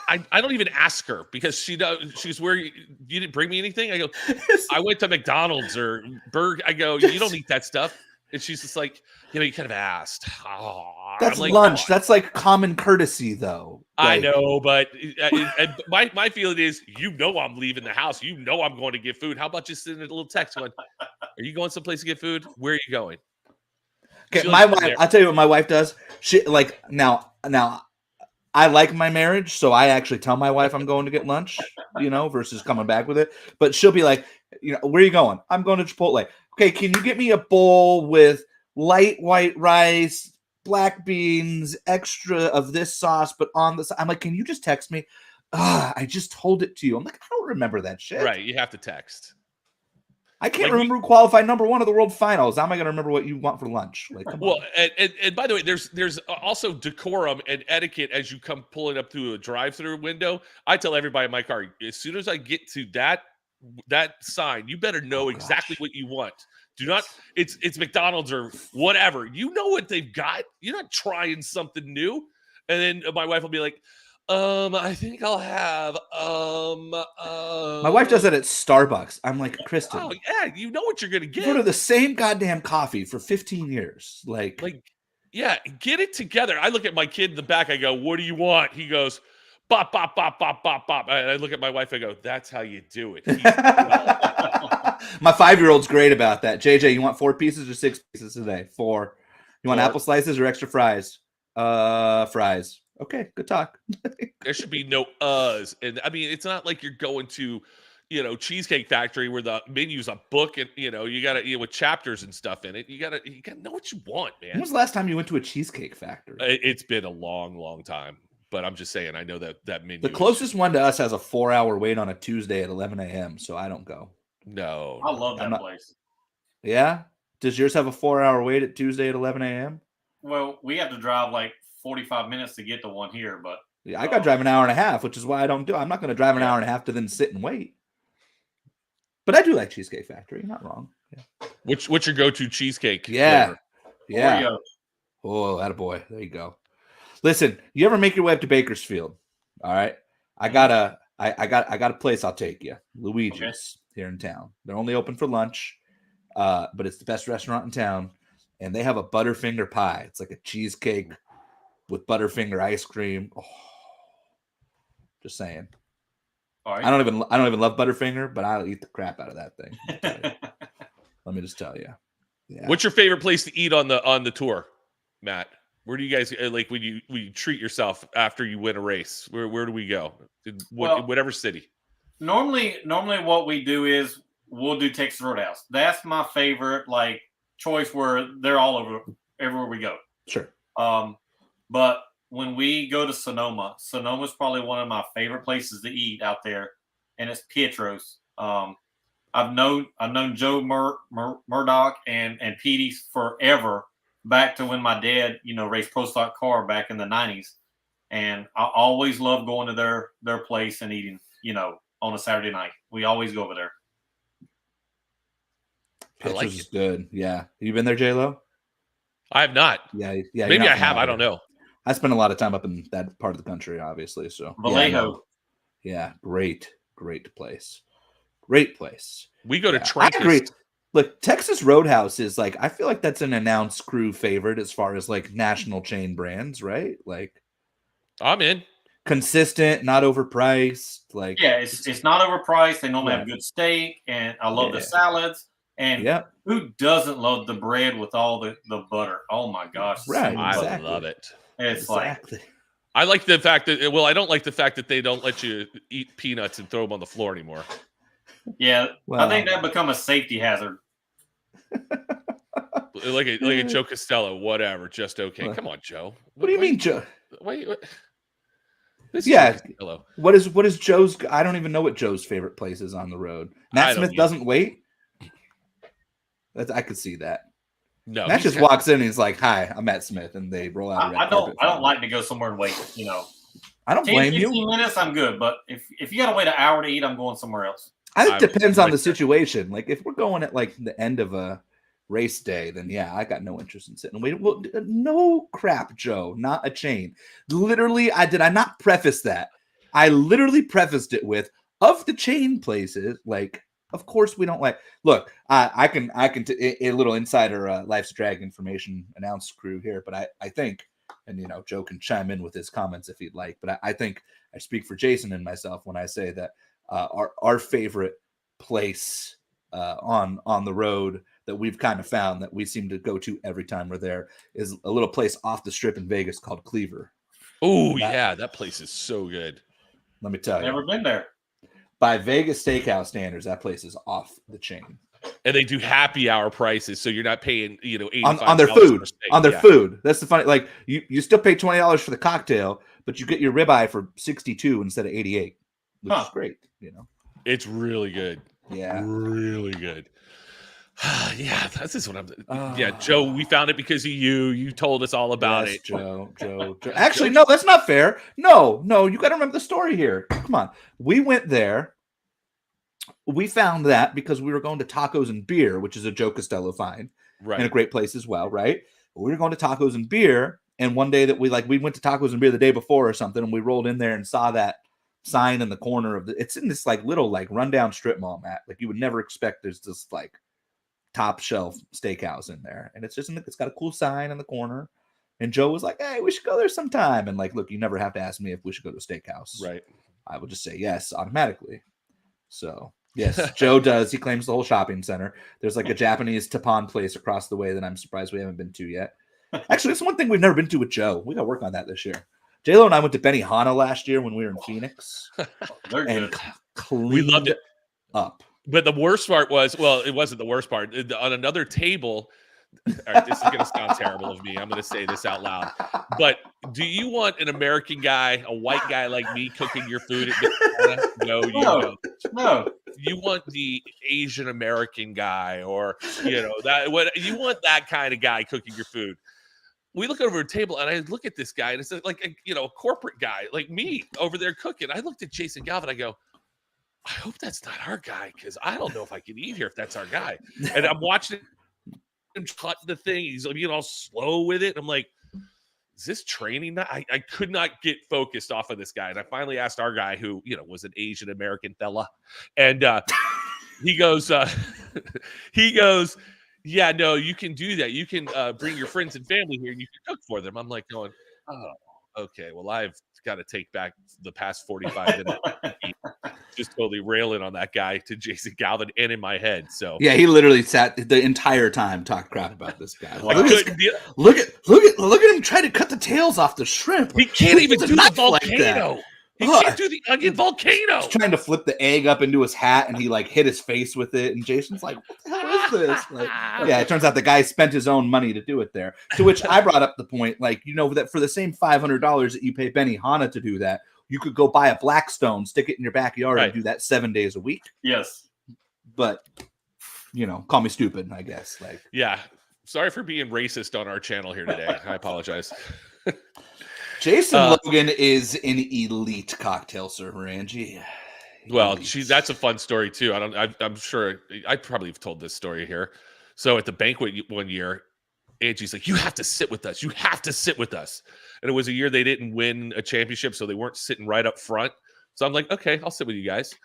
I don't even ask her because she goes, "Where you didn't bring me anything?" I go, "I went to McDonald's or Burger." I go, "You don't eat that stuff," and she's just like, "You know, you kind of asked." Oh, that's like, lunch. Oh. That's like common courtesy, though. I know, but my feeling is, you know, I'm leaving the house. You know, I'm going to get food. How about just sending a little text going, "Are you going someplace to get food? Where are you going?" Okay, my wife. I'll tell you what my wife does. She like now. I like my marriage, so I actually tell my wife I'm going to get lunch. You know, versus coming back with it. But she'll be like, "You know, where are you going?" "I'm going to Chipotle." "Okay, can you get me a bowl with light white rice, black beans, extra of this sauce, but on the side?" I'm like, "Can you just text me?" I just told it to you. I'm like, I don't remember that shit. Right, you have to text. I can't remember who qualified number 1 of the World Finals. How am I going to remember what you want for lunch? Like, come on. And by the way, there's also decorum and etiquette as you come pulling up through a drive-through window. I tell everybody in my car, as soon as I get to that sign, you better know exactly what you want. Do not. It's McDonald's or whatever. You know what they've got. You're not trying something new. And then my wife will be like, I think I'll have My wife does that at Starbucks. I'm like, Kristen, oh yeah, you know what you're gonna you get. order the same goddamn coffee for 15 years. Like yeah, get it together. I look at my kid in the back. I go, what do you want? He goes, bop, bop, bop, bop, bop, bop. And I look at my wife. I go, that's how you do it. He's 12. My 5-year-old's great about that. JJ, you want 4 pieces or 6 pieces today? 4. You want 4. apple slices or extra fries? Fries. Okay, good talk. There should be no uhs. And I mean, it's not like you're going to, Cheesecake Factory where the menu's a book and you gotta with chapters and stuff in it. You gotta know what you want, When man. was the last time you went to a Cheesecake Factory? It's been a long time. But I'm just saying, I know that menu. The closest one to us has a 4-hour wait on a Tuesday at 11 a.m., so I don't go. No. I love that place. Yeah? Does yours have a 4-hour wait at Tuesday at 11 a.m.? Well, we have to drive like 45 minutes to get to one here, but Yeah, I got to drive an hour and a half, which is why I don't do it. I'm not going to drive an hour and a half to then sit and wait. But I do like Cheesecake Factory. You're not wrong. Yeah. What's your go-to cheesecake? Yeah. flavor? Yeah. Oreo. Oh, attaboy. There you go. Listen, you ever make your way up to Bakersfield? All right. I got a place I'll take you. Luigi's here in town. They're only open for lunch, but it's the best restaurant in town. And they have a Butterfinger pie. It's like a cheesecake with Butterfinger ice cream. Oh, just saying. All right. I don't even love Butterfinger, but I'll eat the crap out of that thing. Let me just tell you. Yeah. What's your favorite place to eat on the tour, Matt? Where do you guys like when you treat yourself after you win a race? Where do we go? Whatever city. Normally what we do is we'll do Texas Roadhouse. That's my favorite choice where they're all over everywhere we go. Sure. But when we go to Sonoma's probably one of my favorite places to eat out there, and it's Pietro's. I've known Joe Murdoch and Petey forever, back to when my dad, raced Pro Stock car back in the 90s. And I always love going to their place and eating, on a Saturday night. We always go over there. I like Pietro's is it. good. Yeah. You been there, J-Lo? I have not. Yeah. Maybe I have. I don't know. I spent a lot of time up in that part of the country, obviously. So Vallejo. Yeah, great place. Great place. We go to I Trancas. agree. Look, Texas Roadhouse is I feel like that's an announced crew favorite as far as national chain brands, right? I'm in. Consistent, not overpriced. Yeah, it's not overpriced. They normally have good steak, and I love the salads. And who doesn't love the bread with all the butter? Oh my gosh. Right. I love it. It's I like the fact that I don't like the fact that they don't let you eat peanuts and throw them on the floor anymore. Yeah, well, I think that become a safety hazard. like a Joe Costello, whatever, just okay. Come on, Joe. What do you mean, Joe? Wait. Yeah. What is Joe's? I don't even know what Joe's favorite place is on the road. Matt Smith doesn't wait. I could see that. No, Matt just walks in and he's like, "Hi, I'm Matt Smith," and they roll out. I don't like to go somewhere and wait. I don't blame you. 15 minutes, I'm good. But if you got to wait an hour to eat, I'm going somewhere else. I think it depends on the situation. If we're going at the end of a race day, then yeah, I got no interest in sitting and waiting. Well, no crap, Joe, not a chain. Literally, I not preface that. I literally prefaced it with, of the chain places, of course we don't like. Look, I can a little insider Life's Drag information announce crew here, but I think, and Joe can chime in with his comments if he'd like, but I think I speak for Jason and myself when I say that our favorite place on the road that we've kind of found that we seem to go to every time we're there is a little place off the strip in Vegas called Cleaver. Oh yeah, that place is so good. Let me tell you, never been there. By Vegas steakhouse standards, that place is off the chain. And they do happy hour prices, so you're not paying, on their food. On their food. That's the funny. You still pay $20 for the cocktail, but you get your ribeye for $62 instead of $88, which is great. It's really good. Yeah, really good. Yeah, this is what I'm. Yeah, Joe, we found it because of you. You told us all about it, Joe. Actually, no, that's not fair. No, you got to remember the story here. Come on, we went there. we found that because we were going to Tacos and Beer, which is a Joe Costello find Right. and a great place as well, right? We were going to Tacos and Beer, and one day that we went to Tacos and Beer the day before or something, and we rolled in there and saw that sign in the corner of it's in this like little like rundown strip mall, Matt. Like you would never expect there's this like top shelf steakhouse in there, and it's got a cool sign in the corner. And Joe was like, "Hey, we should go there sometime." And like, look, you never have to ask me if we should go to a steakhouse. Right. I would just say yes automatically. So yes, Joe does. He claims the whole shopping center. There's like a Japanese tapan place across the way that I'm surprised we haven't been to yet. Actually, it's one thing we've never been to with Joe. We got to work on that this year. J-Lo and I went to Benihana last year when we were in Phoenix. They're And good. We loved it. Up. But the worst part was, well, it wasn't the worst part. On another table, all right, this is going to sound terrible of me. I'm going to say this out loud. But do you want an American guy, a white guy like me, cooking your food at Benihana? No, you don't. No. You want the Asian American guy, or you want that kind of guy cooking your food. We look over a table and I look at this guy and it's like a corporate guy like me over there cooking. I looked at Jason Galvin. I go, I hope that's not our guy, because I don't know if I can eat here if that's our guy. And I'm watching him cut the thing. He's being all slow with it. I'm like, is this training? I could not get focused off of this guy. And I finally asked our guy, who was an Asian American fella, and he goes, yeah, no, you can do that. You can bring your friends and family here and you can cook for them. I'm like going, oh, okay. Well, I've got to take back the past 45 minutes. Just totally railing on that guy to Jason Galvin and in my head. So yeah, he literally sat the entire time talking crap about this guy. Like, look at him try to cut the tails off the shrimp. He can't even do the volcano. Like he can't do the onion volcano. He's trying to flip the egg up into his hat, and he like hit his face with it. And Jason's like, "What the hell is this?" Like, yeah, it turns out the guy spent his own money to do it there. To which I brought up the point, like, that for the same $500 that you pay Benihana to do that, you could go buy a Blackstone, stick it in your backyard, and do that 7 days a week. Yes, but call me stupid, I guess. Like, yeah, sorry for being racist on our channel here today. I apologize. Jason Logan is an elite cocktail server, Angie. Well, that's a fun story too. I'm sure I probably have told this story here. So at the banquet one year, Angie's like, "You have to sit with us. You have to sit with us." And it was a year they didn't win a championship, so they weren't sitting right up front. So I'm like, "Okay, I'll sit with you guys."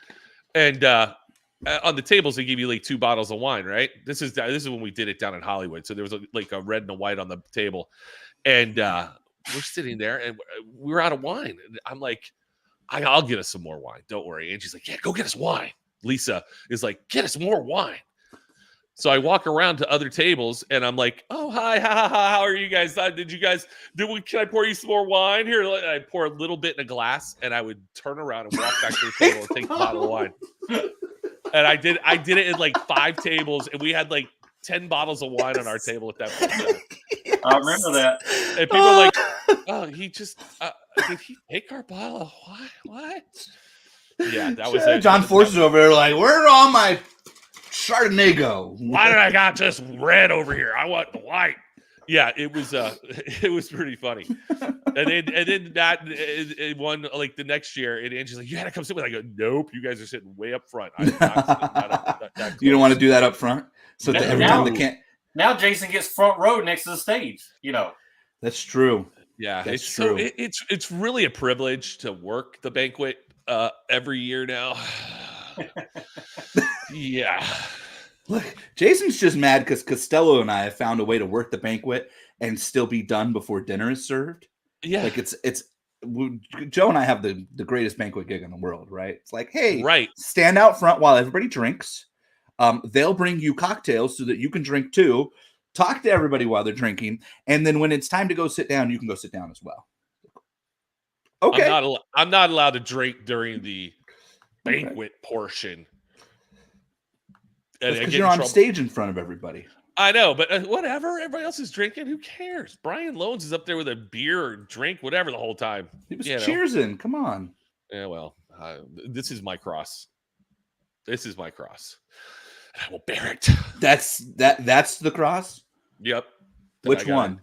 And on the tables, they give you like 2 bottles of wine, right? This is when we did it down in Hollywood. So there was like a red and a white on the table, and we're sitting there and we're out of wine. And I'm like, I'll get us some more wine. Don't worry. And she's like, yeah, go get us wine. Lisa is like, get us more wine. So I walk around to other tables and I'm like, oh, hi, how are you guys? Can I pour you some more wine? Here, I pour a little bit in a glass and I would turn around and walk back to the table and take a bottle of wine. And I did it in like 5 tables, and we had like 10 bottles of wine on our table at that point. Yes. I remember that. And people are like, oh, he just did he take our bottle of wine? What? Yeah, that was it. John Force's over there like, where did all my Chardonnay go? Why did I got just red over here? I want the white. Yeah, it was pretty funny. And then that one, like the next year, and Angie's like, you had to come sit with. I go, nope, you guys are sitting way up front. I'm not that you don't want to do that up front, so that every time they can't. Now Jason gets front row next to the stage. That's true. Yeah, that's true. So it's really a privilege to work the banquet every year now. Yeah. Look, Jason's just mad because Costello and I have found a way to work the banquet and still be done before dinner is served. Yeah, like it's Joe and I have the greatest banquet gig in the world, right? It's like, hey, right, stand out front while everybody drinks. They'll bring you cocktails so that you can drink too. Talk to everybody while they're drinking, and then when it's time to go sit down, you can go sit down as well. Okay, I'm not allowed to drink during the banquet portion. Because you're on stage in front of everybody. I know, but whatever. Everybody else is drinking. Who cares? Brian Loans is up there with a beer or drink, whatever, the whole time. He was cheersing. Come on. Yeah, well, this is my cross. This is my cross. And I will bear it. That's the cross? Yep. Which one?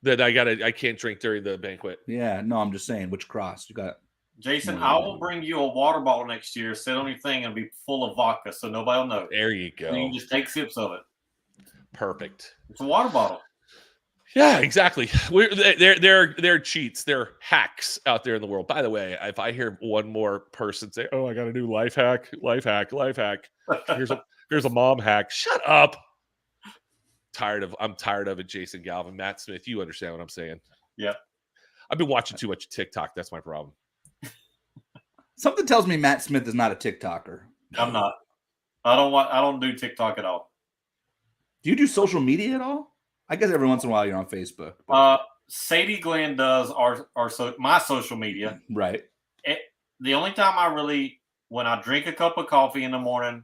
That I can't drink during the banquet. Yeah, no, I'm just saying, which cross? You got Jason, I will bring you a water bottle next year, sit on your thing, and be full of vodka so nobody will know. There you go. So you can just take sips of it. Perfect. It's a water bottle. Yeah, exactly. They're cheats. They're hacks out there in the world. By the way, if I hear one more person say, "Oh, I got a new life hack," here's a mom hack. Shut up. I'm tired of it, Jason Galvin. Matt Smith, you understand what I'm saying. Yeah. I've been watching too much TikTok. That's my problem. Something tells me Matt Smith is not a TikToker. I'm not. I don't do TikTok at all. Do you do social media at all? I guess every once in a while you're on Facebook. Sadie Glenn does my social media. Right. The only time when I drink a cup of coffee in the morning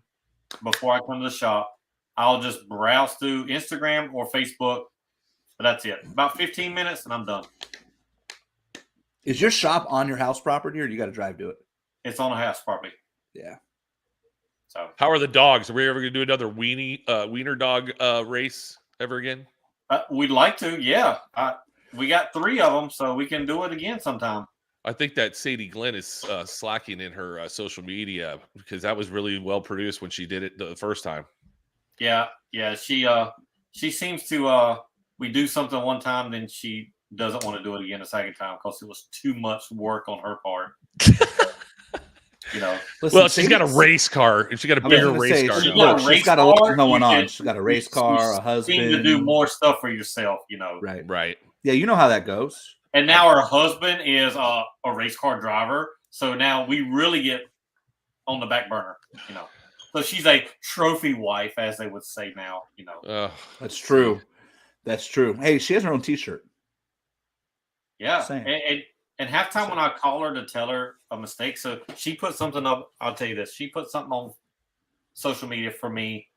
before I come to the shop, I'll just browse through Instagram or Facebook. But that's it. About 15 minutes and I'm done. Is your shop on your house property or you got to drive to it? It's on a house property. Yeah. So how are the dogs? Are we ever going to do another wiener dog race ever again? We'd like to. Yeah. We got 3 of them, so we can do it again sometime. I think that Sadie Glenn is slacking in her social media because that was really well produced when she did it the first time. Yeah. She seems to we do something one time, then she doesn't want to do it again a second time because it was too much work on her part. Listen, well, she's got a race car, and she got a bigger race car. She's got a lot going on. She's got a race car, a husband. You seem to do more stuff for yourself, Right. Yeah, you know how that goes. And now her husband is a race car driver, so now we really get on the back burner, So she's a trophy wife, as they would say now, That's true. That's true. Hey, she has her own T-shirt. Yeah, and half time when I call her to tell her a mistake, so she put something up. I'll tell you this: she put something on social media for me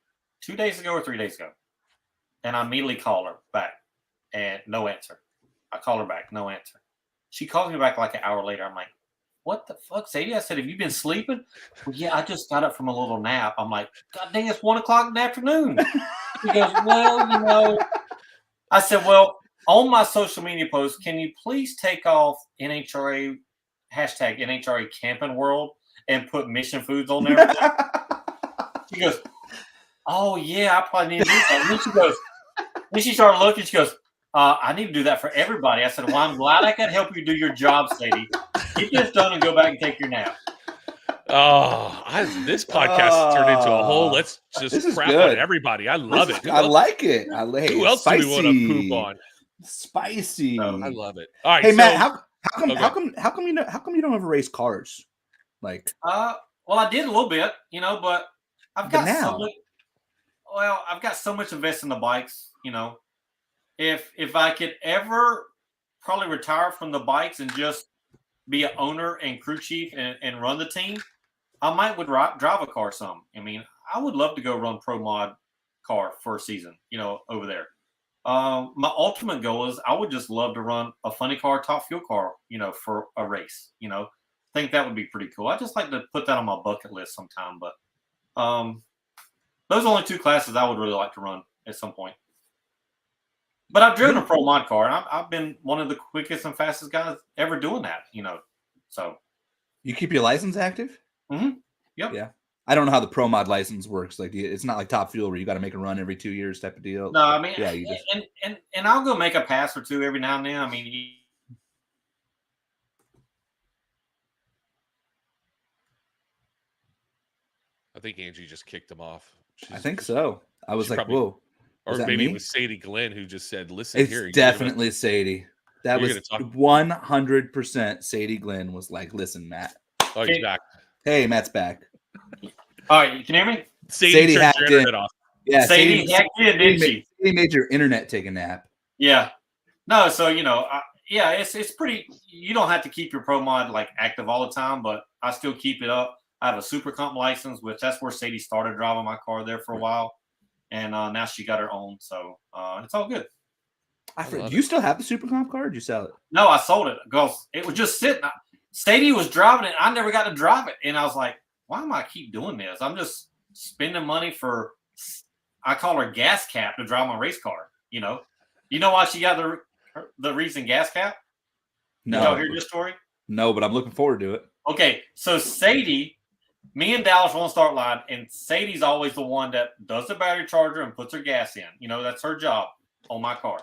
2 days ago or 3 days ago, and I immediately call her back, and no answer. I call her back, no answer. She calls me back like an hour later. I'm like, "What the fuck, Sadie?" I said, "Have you been sleeping?" Well, yeah, I just got up from a little nap. I'm like, "God dang, it's 1 o'clock in the afternoon." She goes, "Well, I said, "Well, on my social media post, can you please take off NHRA hashtag NHRA Camping World and put Mission Foods on there?" She goes, "Oh yeah, I probably need to do that." And then she goes, then she started looking. She goes, "I need to do that for everybody." I said, "Well, I'm glad I could help you do your job, Sadie. Get this done and go back and take your nap." Oh, this podcast turned into a whole. Let's just crap on everybody. I love it. I like it. Who else do we want to poop on? Spicy. I love it. All right. Hey, Matt, how come you don't ever race cars? Like, well, I did a little bit, but I've got I've got so much invested in the bikes, If I could ever probably retire from the bikes and just be an owner and crew chief and run the team, I would drive a car some. I mean, I would love to go run pro mod car for a season, over there. My ultimate goal is I would just love to run a funny car, top fuel car, for a race. I think that would be pretty cool. I just like to put that on my bucket list sometime. But those are only 2 classes I would really like to run at some point. But I've driven a pro mod car, and I've been one of the quickest and fastest guys ever doing that. So you keep your license active? Mm-hmm. Yep. Yeah. I don't know how the pro mod license works. Like, it's not like Top Fuel where you got to make a run every 2 years type of deal. No, I mean, yeah, you just and I'll go make a pass or 2 every now and then. I mean, I think Angie just kicked him off. I think so. I was like, whoa. Or maybe it was Sadie Glenn who just said, "Listen, it's definitely Sadie." That was 100% Sadie Glenn was like, "Listen, Matt." Oh, he's back. Hey, Matt's back. All right, you can hear me? Sadie hacked in. Off. Yeah, Sadie hacked in, didn't she? Sadie made your internet take a nap. Yeah. No, so it's pretty. You don't have to keep your pro mod like active all the time, but I still keep it up. I have a super comp license, which that's where Sadie started driving my car there for a while, and now she got her own, so it's all good. Do you still have the super comp card? Or did you sell it? No, I sold it because it was just sitting. Sadie was driving it. I never got to drive it, and I was like, "Why am I keep doing this? I'm just spending money for." I call her gas cap to drive my race car. You know why she got the reason gas cap? No. Did y'all hear this story? No, but I'm looking forward to it. Okay, so Sadie, me and Dallas won't start line, and Sadie's always the one that does the battery charger and puts her gas in. You know, that's her job on my car.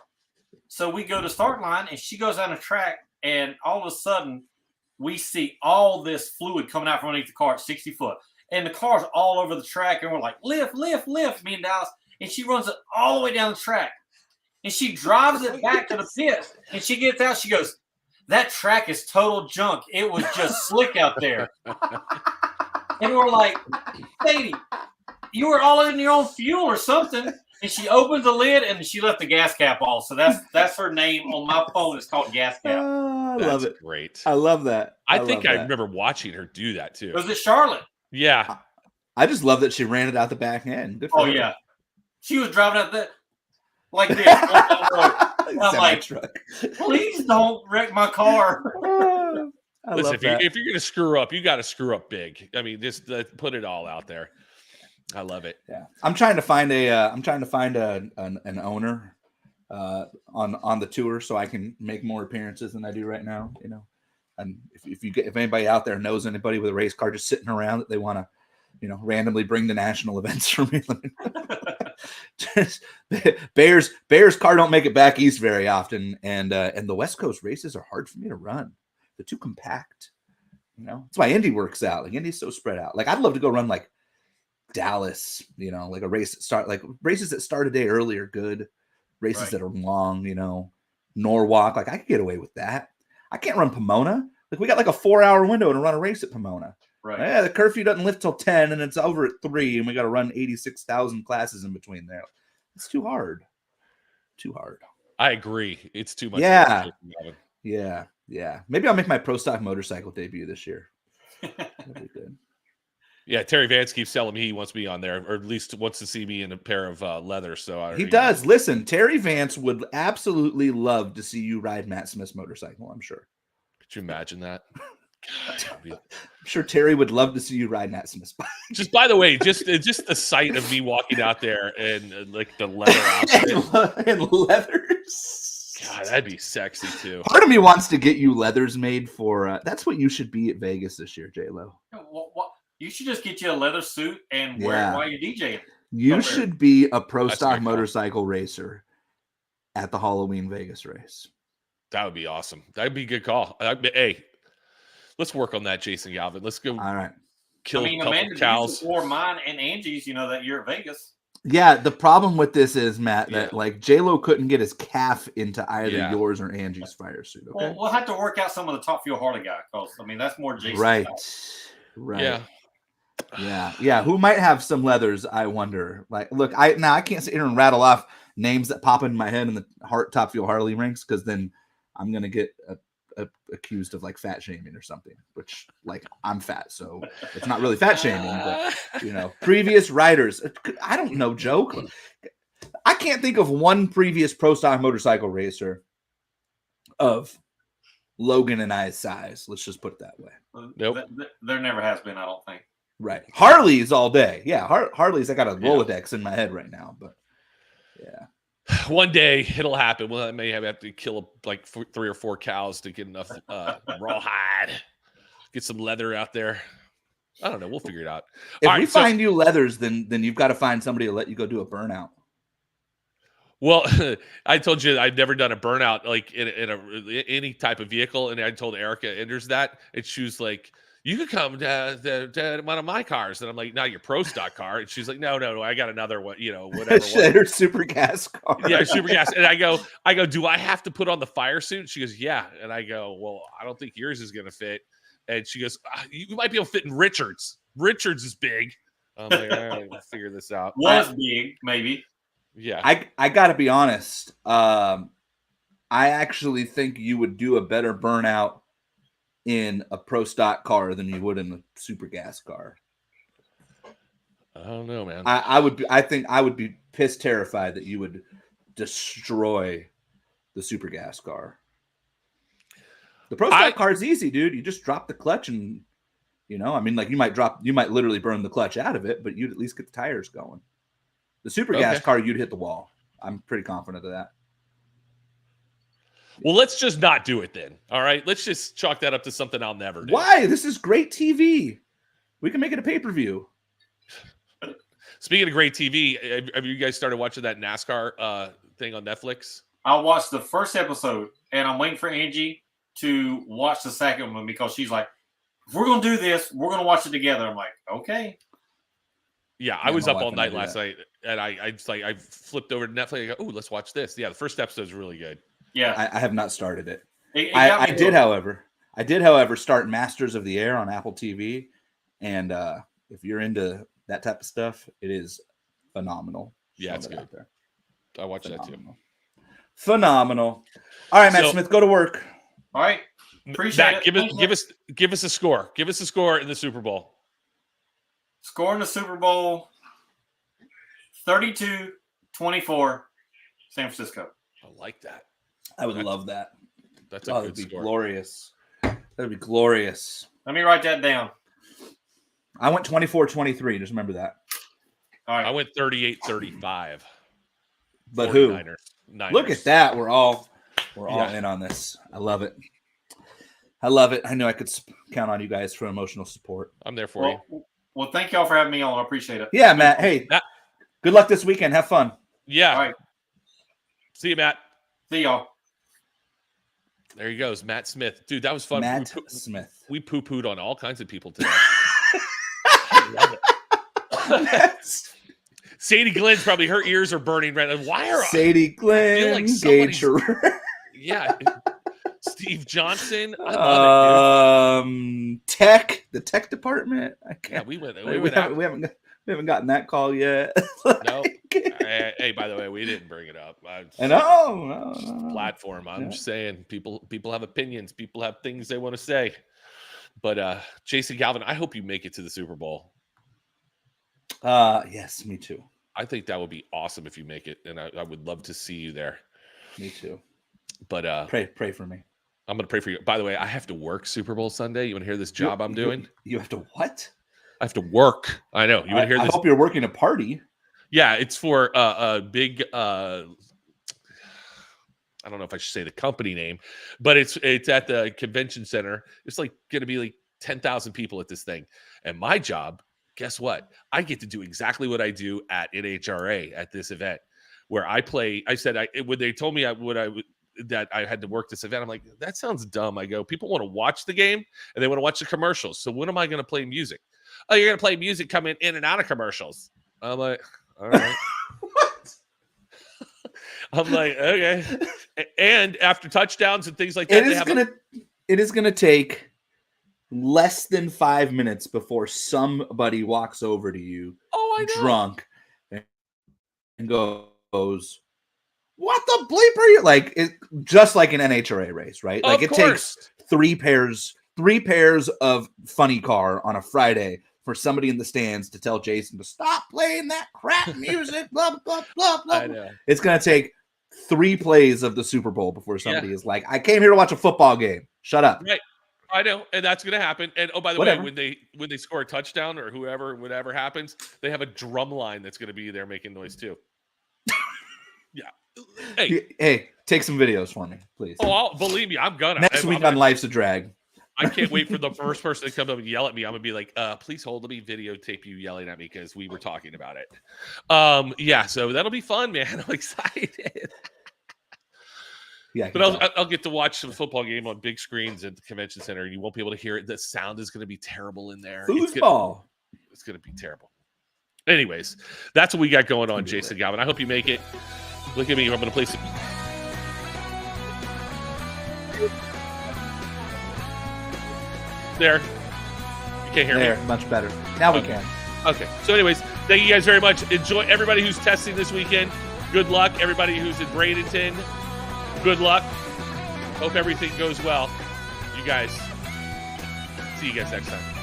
So we go to start line, and she goes down the track, and all of a sudden, we see all this fluid coming out from underneath the car at 60 foot. And the car's all over the track, and we're like, lift, lift, lift, me and Dallas. And she runs it all the way down the track. And she drives it back to the pit, and she gets out, she goes, that track is total junk. It was just slick out there. And we're like, Sadie, you were all in your own fuel or something. And she opens the lid and she left the gas cap off. So that's her name on my phone. It's called Gas Cap. I love it. Great. I love that. I think I remember watching her do that too. Was it Charlotte? Yeah. I just love that she ran it out the back end. Good for her. Yeah. She was driving out that like this. I'm like, please don't wreck my car. Listen, if you're gonna screw up, you got to screw up big. I mean, just put it all out there. I love it. Yeah, I'm trying to find an owner on the tour so I can make more appearances than I do right now. You know, and if anybody out there knows anybody with a race car just sitting around that they want to, you know, randomly bring to national events for me. Bears car don't make it back east very often, and the West Coast races are hard for me to run. They're too compact. You know, that's why Indy works out. Like Indy's so spread out. Like I'd love to go run like Dallas, you know, like a race races that start a day early are good. Races that are long, you know, Norwalk. Like I could get away with that. I can't run Pomona. Like we got like a 4-hour window to run a race at Pomona. Right. Yeah, the curfew doesn't lift till 10 and it's over at 3 and we got to run 86,000 classes in between there. It's too hard. Too hard. I agree. It's too much. Yeah. Yeah. Maybe I'll make my Pro Stock motorcycle debut this year. That'd be good. Yeah, Terry Vance keeps telling me he wants me on there, or at least wants to see me in a pair of leather. So he does. Listen, Terry Vance would absolutely love to see you ride Matt Smith's motorcycle, I'm sure. Could you imagine that? God, I'm sure Terry would love to see you ride Matt Smith's bike. Just by the way, just the sight of me walking out there and like the leather outfit and leathers. God, that'd be sexy too. Part of me wants to get you leathers made for. That's what you should be at Vegas this year, J-Lo. What? You should just get you a leather suit and wear it while you're DJing. You should be a Pro Stock motorcycle racer at the Halloween Vegas race. That would be awesome. That'd be a good call. Hey, let's work on that, Jason Galvin. Let's go. All right. Kill a couple Amanda, cows. For mine and Angie's, you know that you're at Vegas. Yeah, the problem with this is, Matt, that like J-Lo couldn't get his calf into either yours or Angie's fire suit. Okay, well, we'll have to work out some of the Top Fuel Harley guy because that's more Jason. Right. Yeah. Who might have some leathers? I wonder. Like, look, I can't sit here and rattle off names that pop into my head in the Top Fuel Harley ranks because then I'm gonna get accused of like fat shaming or something. Which, like, I'm fat, so it's not really fat shaming. But you know, previous riders. I don't know, joke. I can't think of one previous Pro Stock motorcycle racer of Logan and I's size. Let's just put it that way. Nope. There never has been, I don't think. Right. Harley's all day. Yeah. Harley's, I got a Rolodex in my head right now, but yeah. One day it'll happen. Well, I may have to kill like 3 or 4 cows to get enough rawhide, get some leather out there. I don't know. We'll figure it out. If we find you leathers, then you've got to find somebody to let you go do a burnout. Well, I told you I'd never done a burnout like in any type of vehicle, and I told Erica Enders that, and she was like, "You could come to one of my cars," and I'm like, "Not your Pro Stock car." And she's like, "No, I got another one, you know, whatever." Her super gas car. Yeah, super gas. And I go, "Do I have to put on the fire suit?" She goes, "Yeah," and I go, "Well, I don't think yours is gonna fit." And she goes, "You might be able to fit in Richards. Richards is big." I'm like, "All right, we'll figure this out." Was big, maybe. Yeah, I got to be honest. I actually think you would do a better burnout in a Pro Stock car than you would in a super gas car. I don't know, man. I think I would be pissed terrified that you would destroy the super gas car. The Pro Stock car is easy, dude. You just drop the clutch and, you know, I mean, like you might literally burn the clutch out of it, but you'd at least get the tires going. The super gas car, you'd hit the wall. I'm pretty confident of that. Well, let's just not do it then. All right, let's just chalk that up to something I'll never do. Why? This is great TV. We can make it a pay-per-view. Speaking of great TV, have you guys started watching that NASCAR thing on Netflix? I watched the first episode, and I'm waiting for Angie to watch the second one because she's like, if we're going to do this, we're going to watch it together. I'm like, okay. Yeah, I was up all night last night, and I flipped over to Netflix. I go, oh, let's watch this. Yeah, the first episode is really good. Yeah. I have not started it. I did, however, start Masters of the Air on Apple TV. And if you're into that type of stuff, it is phenomenal. Yeah, it's good. There. I watched that too. Phenomenal. All right, Matt Smith, go to work. All right. Appreciate it. Give us a score. Give us a score in the Super Bowl. Score in the Super Bowl, 32-24, San Francisco. I like that. I would love that. That's a good be score. Glorious. That'd be glorious. Let me write that down. I went 24-23. Just remember that. All right. I went 38-35. But who? Niners. Look at that. We're all in on this. I love it. I know I could count on you guys for emotional support. I'm there for you. Well, thank y'all for having me on. I appreciate it. Yeah, Matt. Hey, good luck this weekend. Have fun. Yeah. All right. See you, Matt. See y'all. There he goes, Matt Smith. Dude, that was fun. Smith. We poo-pooed on all kinds of people today. I love it. Sadie Glenn's probably, her ears are burning right now. Why are Sadie Glenn, yeah. Steve Johnson. I love it, the tech department. I can't. Yeah, we haven't gotten that call yet. No. Hey, by the way, we didn't bring it up. No. Platform. I'm just saying, people have opinions. People have things they want to say. But Jason Galvin, I hope you make it to the Super Bowl. Yes, me too. I think that would be awesome if you make it, and I would love to see you there. Me too. But pray for me. I'm gonna pray for you. By the way, I have to work Super Bowl Sunday. You want to hear this job I'm doing? You have to what? I have to work. I know. You want to hear this? I hope you're working a party. Yeah, it's for a big. I don't know if I should say the company name, but it's at the convention center. It's like going to be like 10,000 people at this thing, and my job. Guess what? I get to do exactly what I do at NHRA at this event, where I play. I said when they told me that I had to work this event, I'm like, that sounds dumb. I go, people want to watch the game and they want to watch the commercials. So when am I going to play music? Oh, you're going to play music coming in and out of commercials. I'm like, all right. What? I'm like, okay. And after touchdowns and things like that, it is gonna take less than 5 minutes before somebody walks over to you, drunk, and goes, "What the bleep are you?" Like it, just like an NHRA race, right? Like it takes three pairs of funny car on a Friday for somebody in the stands to tell Jason to stop playing that crap music. Blah blah blah blah. I know. It's gonna take 3 plays of the Super Bowl before somebody is like, "I came here to watch a football game. Shut up." Right. I know, and that's going to happen. And by the way, when they score a touchdown or whatever happens, they have a drum line that's going to be there making noise too. Yeah. Hey, take some videos for me, please. Oh, believe me, I'm gonna. Next week on Life's a Drag. I can't wait for the first person to come up and yell at me. I'm gonna be like, please hold. Let me videotape you yelling at me because we were talking about it. Yeah, so that'll be fun, man. I'm excited. Yeah, but I'll get to watch some football game on big screens at the convention center, and you won't be able to hear it. The sound is going to be terrible in there. Foosball. It's going to be terrible. Anyways, that's what we got going on, Jason Galvin. I hope you make it. Look at me. I'm going to play some. There. You can't hear me? Much better. Now we can. Okay. So anyways, thank you guys very much. Enjoy everybody who's testing this weekend. Good luck. Everybody who's in Bradenton. Good luck. Hope everything goes well. You guys. See you guys next time.